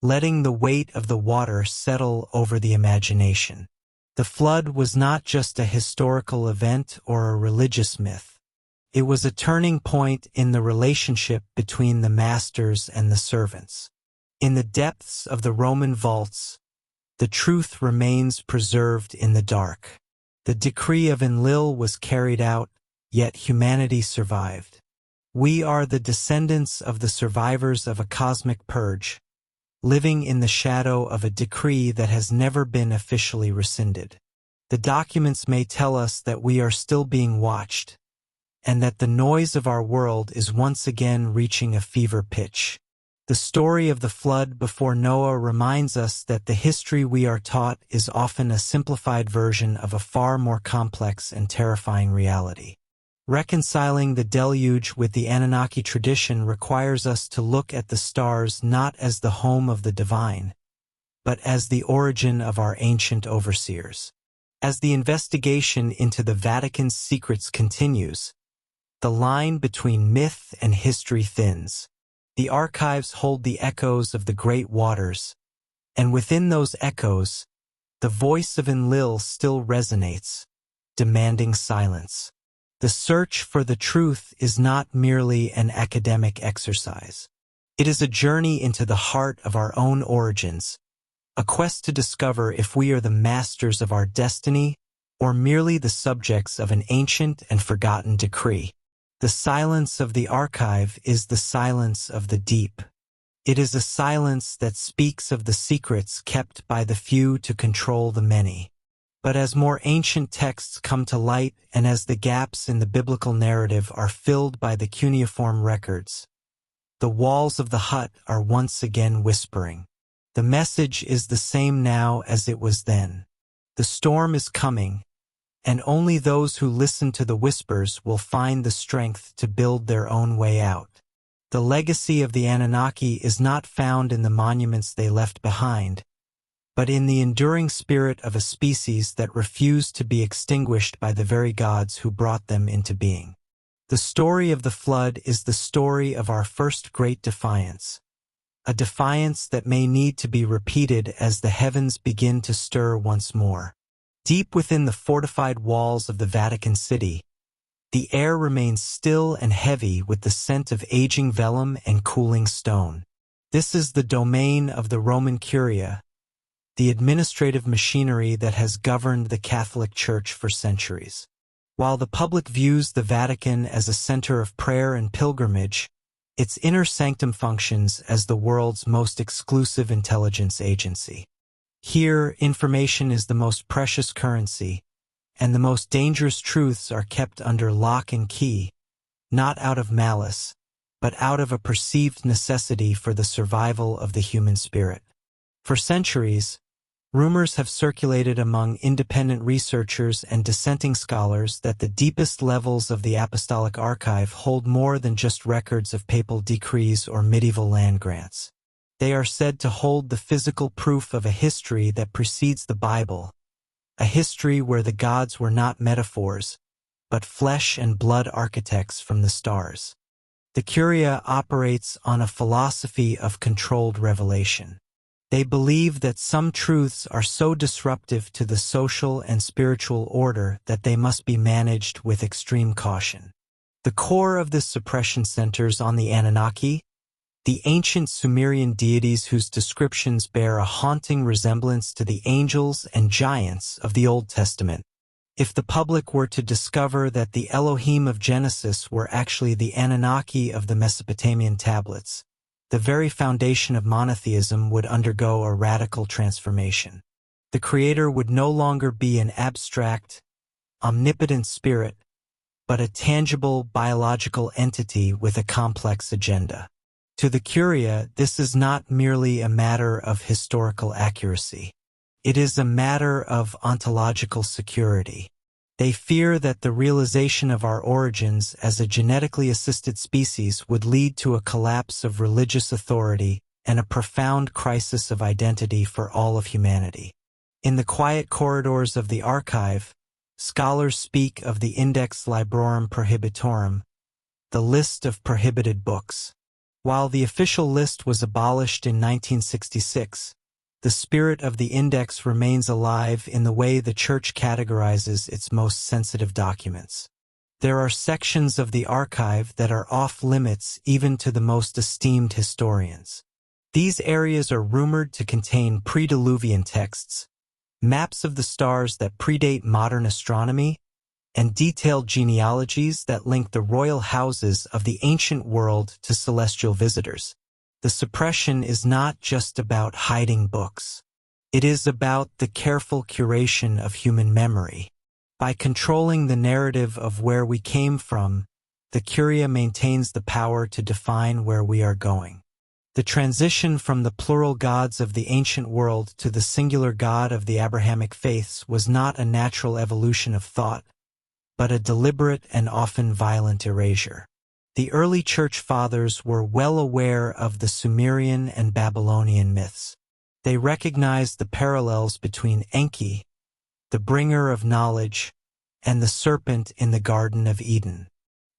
letting the weight of the water settle over the imagination. The flood was not just a historical event or a religious myth. It was a turning point in the relationship between the masters and the servants. In the depths of the Roman vaults, the truth remains preserved in the dark. The decree of Enlil was carried out, yet humanity survived. We are the descendants of the survivors of a cosmic purge, living in the shadow of a decree that has never been officially rescinded. The documents may tell us that we are still being watched, and that the noise of our world is once again reaching a fever pitch. The story of the flood before Noah reminds us that the history we are taught is often a simplified version of a far more complex and terrifying reality. Reconciling the deluge with the Anunnaki tradition requires us to look at the stars not as the home of the divine, but as the origin of our ancient overseers. As the investigation into the Vatican's secrets continues, the line between myth and history thins. The archives hold the echoes of the great waters, And within those echoes, the voice of Enlil still resonates, demanding silence. The search for the truth is not merely an academic exercise. It is a journey into the heart of our own origins, a quest to discover if we are the masters of our destiny or merely the subjects of an ancient and forgotten decree. The silence of the archive is the silence of the deep. It is a silence that speaks of the secrets kept by the few to control the many. But as more ancient texts come to light and as the gaps in the biblical narrative are filled by the cuneiform records, the walls of the hut are once again whispering. The message is the same now as it was then. The storm is coming, and only those who listen to the whispers will find the strength to build their own way out. The legacy of the Anunnaki is not found in the monuments they left behind, but in the enduring spirit of a species that refused to be extinguished by the very gods who brought them into being. The story of the flood is the story of our first great defiance, a defiance that may need to be repeated as the heavens begin to stir once more. Deep within the fortified walls of the Vatican City, the air remains still and heavy with the scent of aging vellum and cooling stone. This is the domain of the Roman Curia, the administrative machinery that has governed the Catholic Church for centuries. While the public views the Vatican as a center of prayer and pilgrimage, its inner sanctum functions as the world's most exclusive intelligence agency. Here, information is the most precious currency, and the most dangerous truths are kept under lock and key, not out of malice, but out of a perceived necessity for the survival of the human spirit. For centuries, rumors have circulated among independent researchers and dissenting scholars that the deepest levels of the Apostolic Archive hold more than just records of papal decrees or medieval land grants. They are said to hold the physical proof of a history that precedes the Bible, a history where the gods were not metaphors, but flesh and blood architects from the stars. The Curia operates on a philosophy of controlled revelation. They believe that some truths are so disruptive to the social and spiritual order that they must be managed with extreme caution. The core of this suppression centers on the Anunnaki, the ancient Sumerian deities whose descriptions bear a haunting resemblance to the angels and giants of the Old Testament. If the public were to discover that the Elohim of Genesis were actually the Anunnaki of the Mesopotamian tablets, the very foundation of monotheism would undergo a radical transformation. The Creator would no longer be an abstract, omnipotent spirit, but a tangible biological entity with a complex agenda. To the Curia, this is not merely a matter of historical accuracy. It is a matter of ontological security. They fear that the realization of our origins as a genetically assisted species would lead to a collapse of religious authority and a profound crisis of identity for all of humanity. In the quiet corridors of the archive, scholars speak of the Index Librorum Prohibitorum, the list of prohibited books. While the official list was abolished in 1966, the spirit of the index remains alive in the way the Church categorizes its most sensitive documents. There are sections of the archive that are off-limits even to the most esteemed historians. These areas are rumored to contain pre-Diluvian texts, maps of the stars that predate modern astronomy, and detailed genealogies that link the royal houses of the ancient world to celestial visitors. The suppression is not just about hiding books. It is about the careful curation of human memory. By controlling the narrative of where we came from, the Curia maintains the power to define where we are going. The transition from the plural gods of the ancient world to the singular God of the Abrahamic faiths was not a natural evolution of thought, but a deliberate and often violent erasure. The early Church Fathers were well aware of the Sumerian and Babylonian myths. They recognized the parallels between Enki, the bringer of knowledge, and the serpent in the Garden of Eden.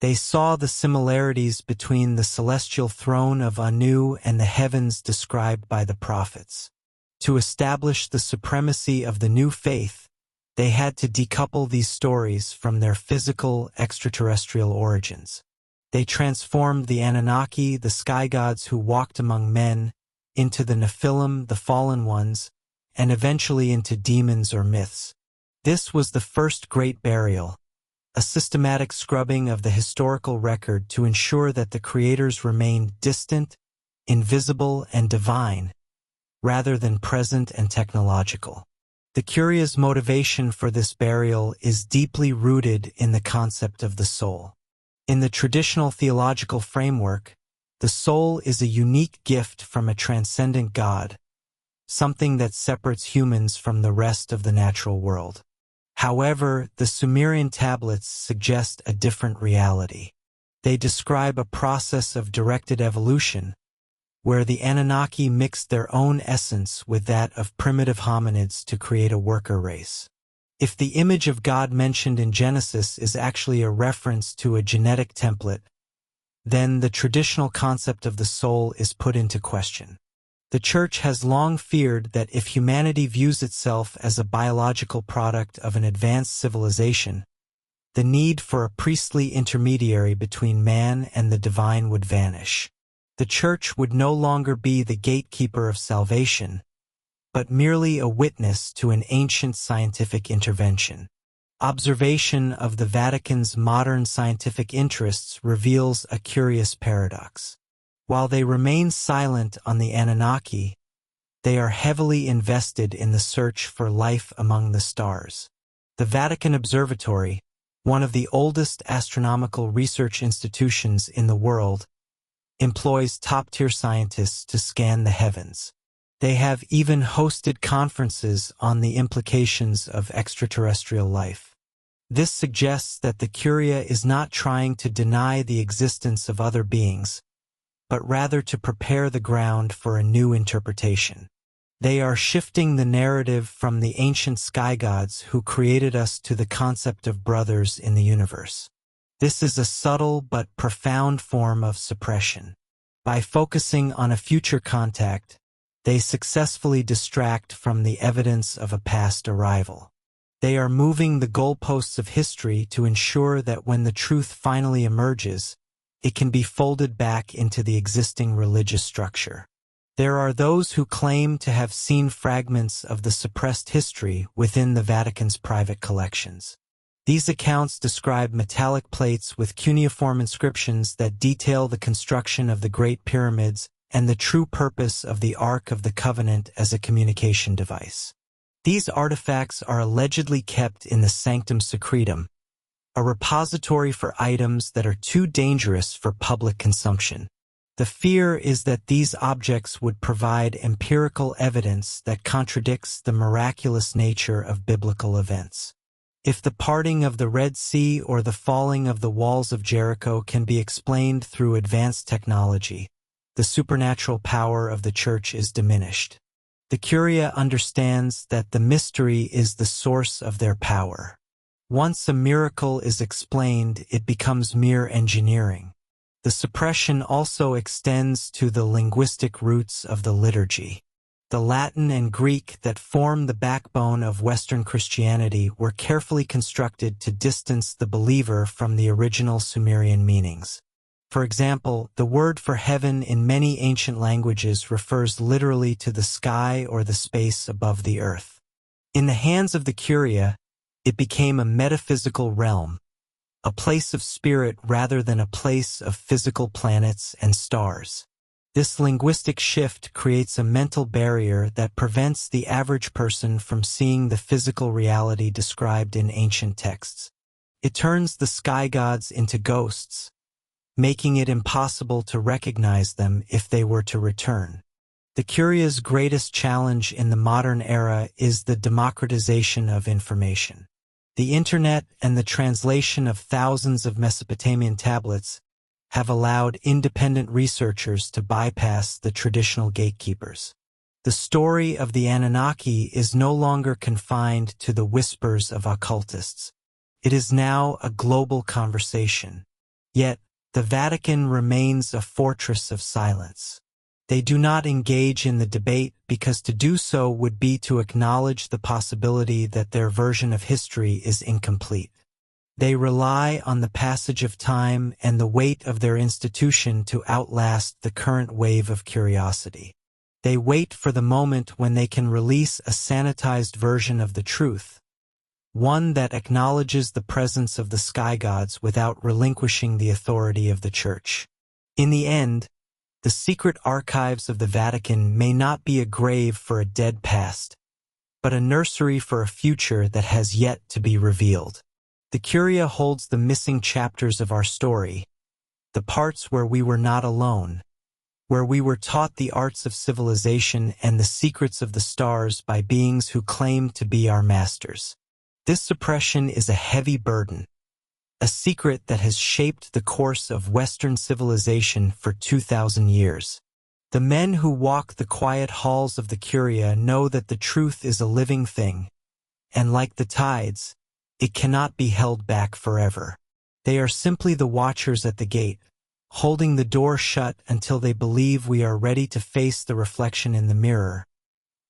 They saw the similarities between the celestial throne of Anu and the heavens described by the prophets. To establish the supremacy of the new faith, they had to decouple these stories from their physical extraterrestrial origins. They transformed the Anunnaki, the sky gods who walked among men, into the Nephilim, the fallen ones, and eventually into demons or myths. This was the first great burial, a systematic scrubbing of the historical record to ensure that the creators remained distant, invisible, and divine, rather than present and technological. The Curia's motivation for this burial is deeply rooted in the concept of the soul. In the traditional theological framework, the soul is a unique gift from a transcendent God, something that separates humans from the rest of the natural world. However, the Sumerian tablets suggest a different reality. They describe a process of directed evolution, where the Anunnaki mixed their own essence with that of primitive hominids to create a worker race. If the image of God mentioned in Genesis is actually a reference to a genetic template, then the traditional concept of the soul is put into question. The Church has long feared that if humanity views itself as a biological product of an advanced civilization, the need for a priestly intermediary between man and the divine would vanish. The Church would no longer be the gatekeeper of salvation, but merely a witness to an ancient scientific intervention. Observation of the Vatican's modern scientific interests reveals a curious paradox. While they remain silent on the Anunnaki, they are heavily invested in the search for life among the stars. The Vatican Observatory, one of the oldest astronomical research institutions in the world, employs top-tier scientists to scan the heavens. They have even hosted conferences on the implications of extraterrestrial life. This suggests that the Curia is not trying to deny the existence of other beings, but rather to prepare the ground for a new interpretation. They are shifting the narrative from the ancient sky gods who created us to the concept of brothers in the universe. This is a subtle but profound form of suppression. By focusing on a future contact, they successfully distract from the evidence of a past arrival. They are moving the goalposts of history to ensure that when the truth finally emerges, it can be folded back into the existing religious structure. There are those who claim to have seen fragments of the suppressed history within the Vatican's private collections. These accounts describe metallic plates with cuneiform inscriptions that detail the construction of the Great Pyramids and the true purpose of the Ark of the Covenant as a communication device. These artifacts are allegedly kept in the Sanctum Secretum, a repository for items that are too dangerous for public consumption. The fear is that these objects would provide empirical evidence that contradicts the miraculous nature of biblical events. If the parting of the Red Sea or the falling of the walls of Jericho can be explained through advanced technology, the supernatural power of the Church is diminished. The Curia understands that the mystery is the source of their power. Once a miracle is explained, it becomes mere engineering. The suppression also extends to the linguistic roots of the liturgy. The Latin and Greek that form the backbone of Western Christianity were carefully constructed to distance the believer from the original Sumerian meanings. For example, the word for heaven in many ancient languages refers literally to the sky or the space above the earth. In the hands of the Curia, it became a metaphysical realm, a place of spirit rather than a place of physical planets and stars. This linguistic shift creates a mental barrier that prevents the average person from seeing the physical reality described in ancient texts. It turns the sky gods into ghosts, making it impossible to recognize them if they were to return. The Curia's greatest challenge in the modern era is the democratization of information. The Internet and the translation of thousands of Mesopotamian tablets have allowed independent researchers to bypass the traditional gatekeepers. The story of the Anunnaki is no longer confined to the whispers of occultists. It is now a global conversation. Yet, the Vatican remains a fortress of silence. They do not engage in the debate because to do so would be to acknowledge the possibility that their version of history is incomplete. They rely on the passage of time and the weight of their institution to outlast the current wave of curiosity. They wait for the moment when they can release a sanitized version of the truth, one that acknowledges the presence of the sky gods without relinquishing the authority of the Church. In the end, the secret archives of the Vatican may not be a grave for a dead past, but a nursery for a future that has yet to be revealed. The Curia holds the missing chapters of our story, the parts where we were not alone, where we were taught the arts of civilization and the secrets of the stars by beings who claimed to be our masters. This suppression is a heavy burden, a secret that has shaped the course of Western civilization for 2,000 years. The men who walk the quiet halls of the Curia know that the truth is a living thing, and like the tides, it cannot be held back forever. They are simply the watchers at the gate, holding the door shut until they believe we are ready to face the reflection in the mirror,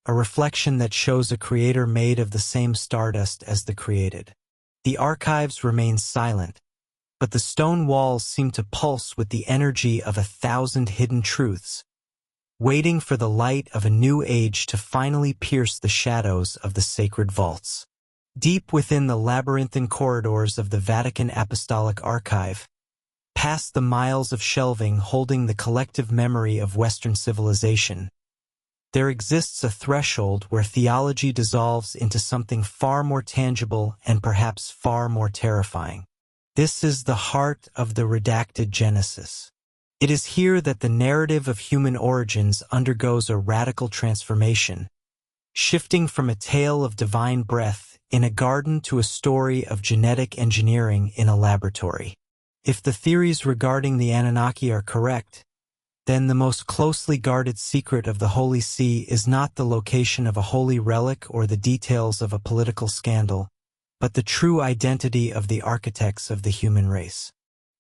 a reflection that shows a creator made of the same stardust as the created. The archives remain silent, but the stone walls seem to pulse with the energy of 1,000 hidden truths, waiting for the light of a new age to finally pierce the shadows of the sacred vaults. Deep within the labyrinthine corridors of the Vatican Apostolic Archive, past the miles of shelving holding the collective memory of Western civilization, there exists a threshold where theology dissolves into something far more tangible and perhaps far more terrifying. This is the heart of the redacted Genesis. It is here that the narrative of human origins undergoes a radical transformation, shifting from a tale of divine breath in a garden to a story of genetic engineering in a laboratory. If the theories regarding the Anunnaki are correct, then the most closely guarded secret of the Holy See is not the location of a holy relic or the details of a political scandal, but the true identity of the architects of the human race.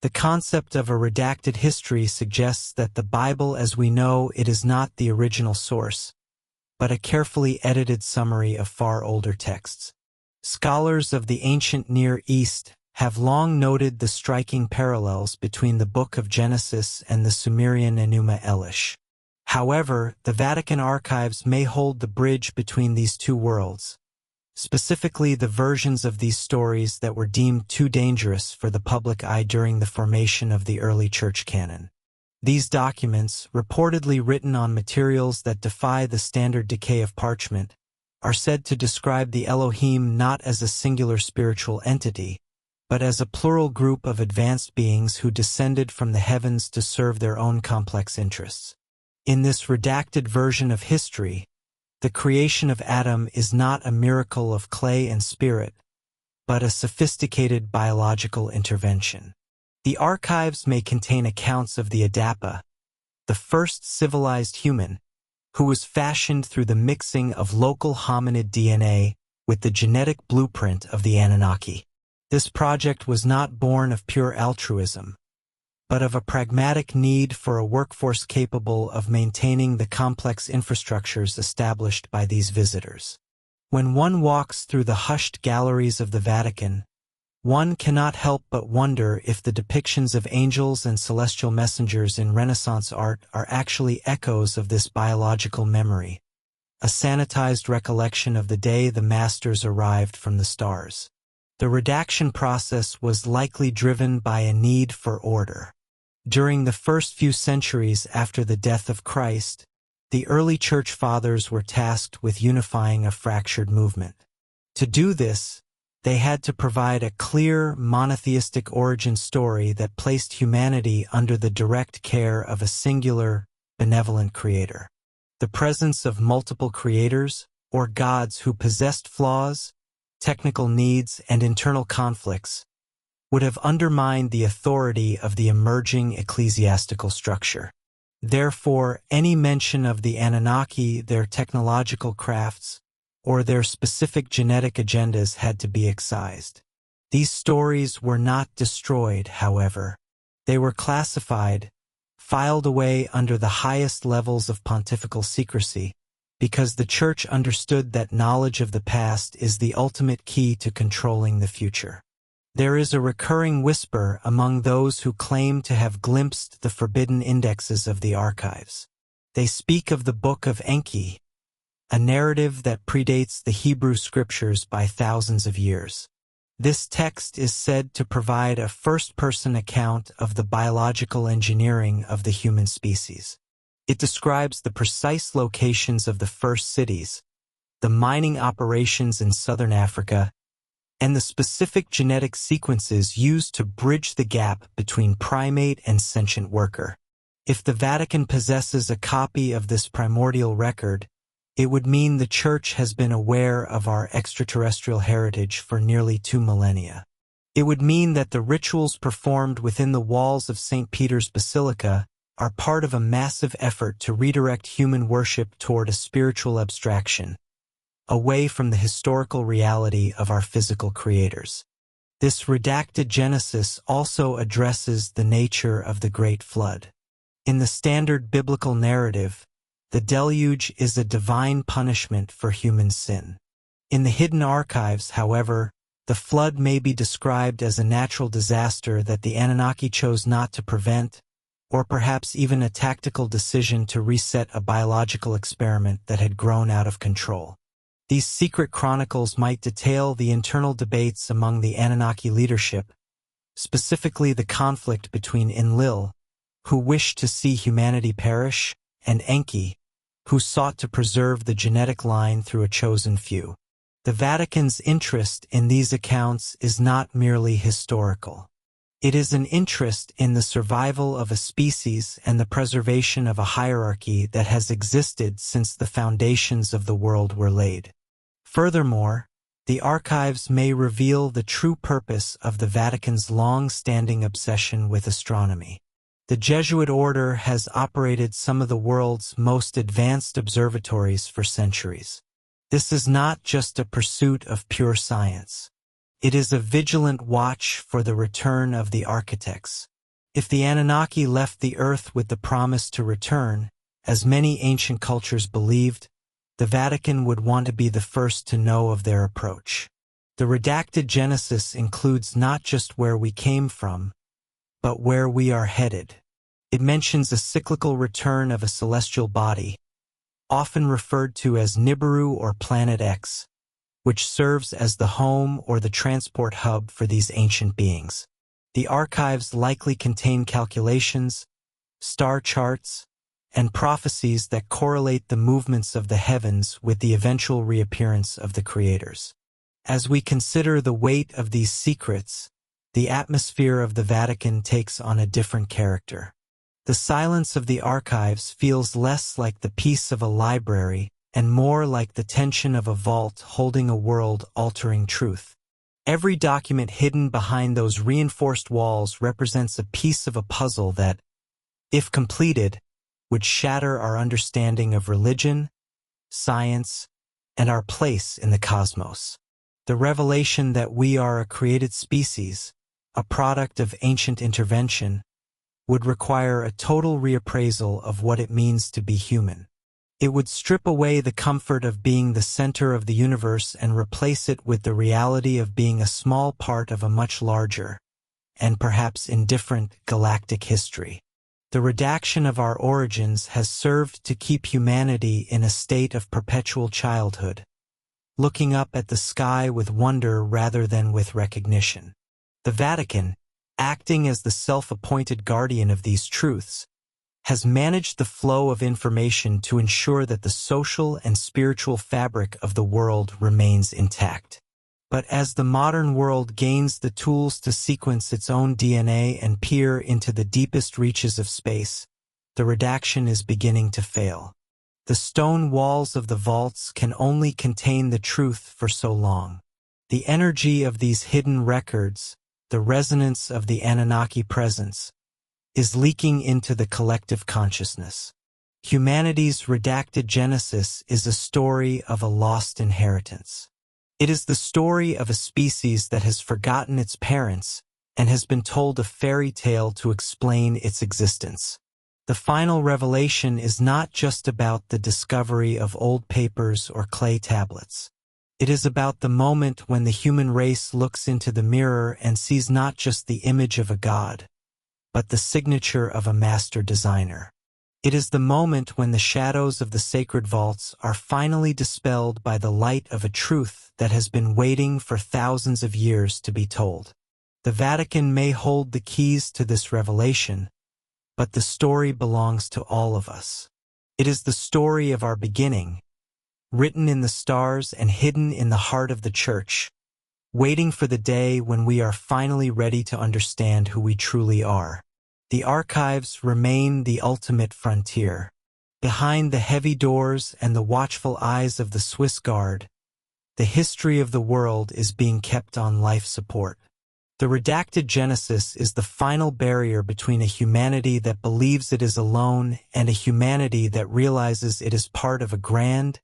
The concept of a redacted history suggests that the Bible as we know it is not the original source, but a carefully edited summary of far older texts. Scholars of the ancient Near East have long noted the striking parallels between the Book of Genesis and the Sumerian Enuma Elish. However, the Vatican Archives may hold the bridge between these two worlds, specifically the versions of these stories that were deemed too dangerous for the public eye during the formation of the early church canon. These documents, reportedly written on materials that defy the standard decay of parchment, are said to describe the Elohim not as a singular spiritual entity, but as a plural group of advanced beings who descended from the heavens to serve their own complex interests. In this redacted version of history, the creation of Adam is not a miracle of clay and spirit, but a sophisticated biological intervention. The archives may contain accounts of the Adapa, the first civilized human, who was fashioned through the mixing of local hominid DNA with the genetic blueprint of the Anunnaki. This project was not born of pure altruism, but of a pragmatic need for a workforce capable of maintaining the complex infrastructures established by these visitors. When one walks through the hushed galleries of the Vatican, one cannot help but wonder if the depictions of angels and celestial messengers in Renaissance art are actually echoes of this biological memory, a sanitized recollection of the day the masters arrived from the stars. The redaction process was likely driven by a need for order. During the first few centuries after the death of Christ, the early church fathers were tasked with unifying a fractured movement. To do this, they had to provide a clear, monotheistic origin story that placed humanity under the direct care of a singular, benevolent creator. The presence of multiple creators, or gods who possessed flaws, technical needs, and internal conflicts, would have undermined the authority of the emerging ecclesiastical structure. Therefore, any mention of the Anunnaki, their technological crafts, or their specific genetic agendas had to be excised. These stories were not destroyed, however. They were classified, filed away under the highest levels of pontifical secrecy, because the Church understood that knowledge of the past is the ultimate key to controlling the future. There is a recurring whisper among those who claim to have glimpsed the forbidden indexes of the archives. They speak of the Book of Enki, a narrative that predates the Hebrew scriptures by thousands of years. This text is said to provide a first-person account of the biological engineering of the human species. It describes the precise locations of the first cities, the mining operations in southern Africa, and the specific genetic sequences used to bridge the gap between primate and sentient worker. If the Vatican possesses a copy of this primordial record, it would mean the Church has been aware of our extraterrestrial heritage for nearly 2 millennia. It would mean that the rituals performed within the walls of St. Peter's Basilica are part of a massive effort to redirect human worship toward a spiritual abstraction, away from the historical reality of our physical creators. This redacted Genesis also addresses the nature of the Great Flood. In the standard biblical narrative, the deluge is a divine punishment for human sin. In the hidden archives, however, the flood may be described as a natural disaster that the Anunnaki chose not to prevent, or perhaps even a tactical decision to reset a biological experiment that had grown out of control. These secret chronicles might detail the internal debates among the Anunnaki leadership, specifically the conflict between Enlil, who wished to see humanity perish, and Enki, who sought to preserve the genetic line through a chosen few. The Vatican's interest in these accounts is not merely historical. It is an interest in the survival of a species and the preservation of a hierarchy that has existed since the foundations of the world were laid. Furthermore, the archives may reveal the true purpose of the Vatican's long-standing obsession with astronomy. The Jesuit order has operated some of the world's most advanced observatories for centuries. This is not just a pursuit of pure science. It is a vigilant watch for the return of the architects. If the Anunnaki left the earth with the promise to return, as many ancient cultures believed, the Vatican would want to be the first to know of their approach. The redacted Genesis includes not just where we came from, but where we are headed. It mentions a cyclical return of a celestial body, often referred to as Nibiru or Planet X, which serves as the home or the transport hub for these ancient beings. The archives likely contain calculations, star charts, and prophecies that correlate the movements of the heavens with the eventual reappearance of the creators. As we consider the weight of these secrets, the atmosphere of the Vatican takes on a different character. The silence of the archives feels less like the peace of a library and more like the tension of a vault holding a world-altering truth. Every document hidden behind those reinforced walls represents a piece of a puzzle that, if completed, would shatter our understanding of religion, science, and our place in the cosmos. The revelation that we are a created species, a product of ancient intervention, would require a total reappraisal of what it means to be human. It would strip away the comfort of being the center of the universe and replace it with the reality of being a small part of a much larger, and perhaps indifferent, galactic history. The redaction of our origins has served to keep humanity in a state of perpetual childhood, looking up at the sky with wonder rather than with recognition. The Vatican, acting as the self-appointed guardian of these truths, has managed the flow of information to ensure that the social and spiritual fabric of the world remains intact. But as the modern world gains the tools to sequence its own DNA and peer into the deepest reaches of space, the redaction is beginning to fail. The stone walls of the vaults can only contain the truth for so long. The energy of these hidden records, the resonance of the Anunnaki presence, is leaking into the collective consciousness. Humanity's redacted Genesis is a story of a lost inheritance. It is the story of a species that has forgotten its parents and has been told a fairy tale to explain its existence. The final revelation is not just about the discovery of old papers or clay tablets. It is about the moment when the human race looks into the mirror and sees not just the image of a god, but the signature of a master designer. It is the moment when the shadows of the sacred vaults are finally dispelled by the light of a truth that has been waiting for thousands of years to be told. The Vatican may hold the keys to this revelation, but the story belongs to all of us. It is the story of our beginning, written in the stars and hidden in the heart of the Church, waiting for the day when we are finally ready to understand who we truly are. The archives remain the ultimate frontier. Behind the heavy doors and the watchful eyes of the Swiss Guard, the history of the world is being kept on life support. The redacted Genesis is the final barrier between a humanity that believes it is alone and a humanity that realizes it is part of a grand,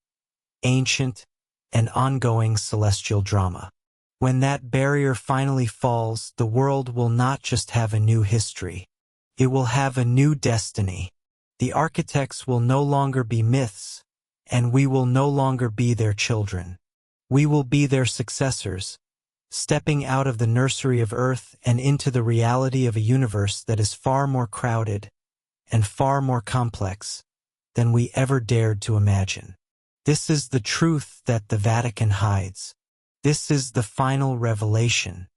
ancient, and ongoing celestial drama. When that barrier finally falls, the world will not just have a new history. It will have a new destiny. The architects will no longer be myths, and we will no longer be their children. We will be their successors, stepping out of the nursery of Earth and into the reality of a universe that is far more crowded and far more complex than we ever dared to imagine. This is the truth that the Vatican hides. This is the final revelation.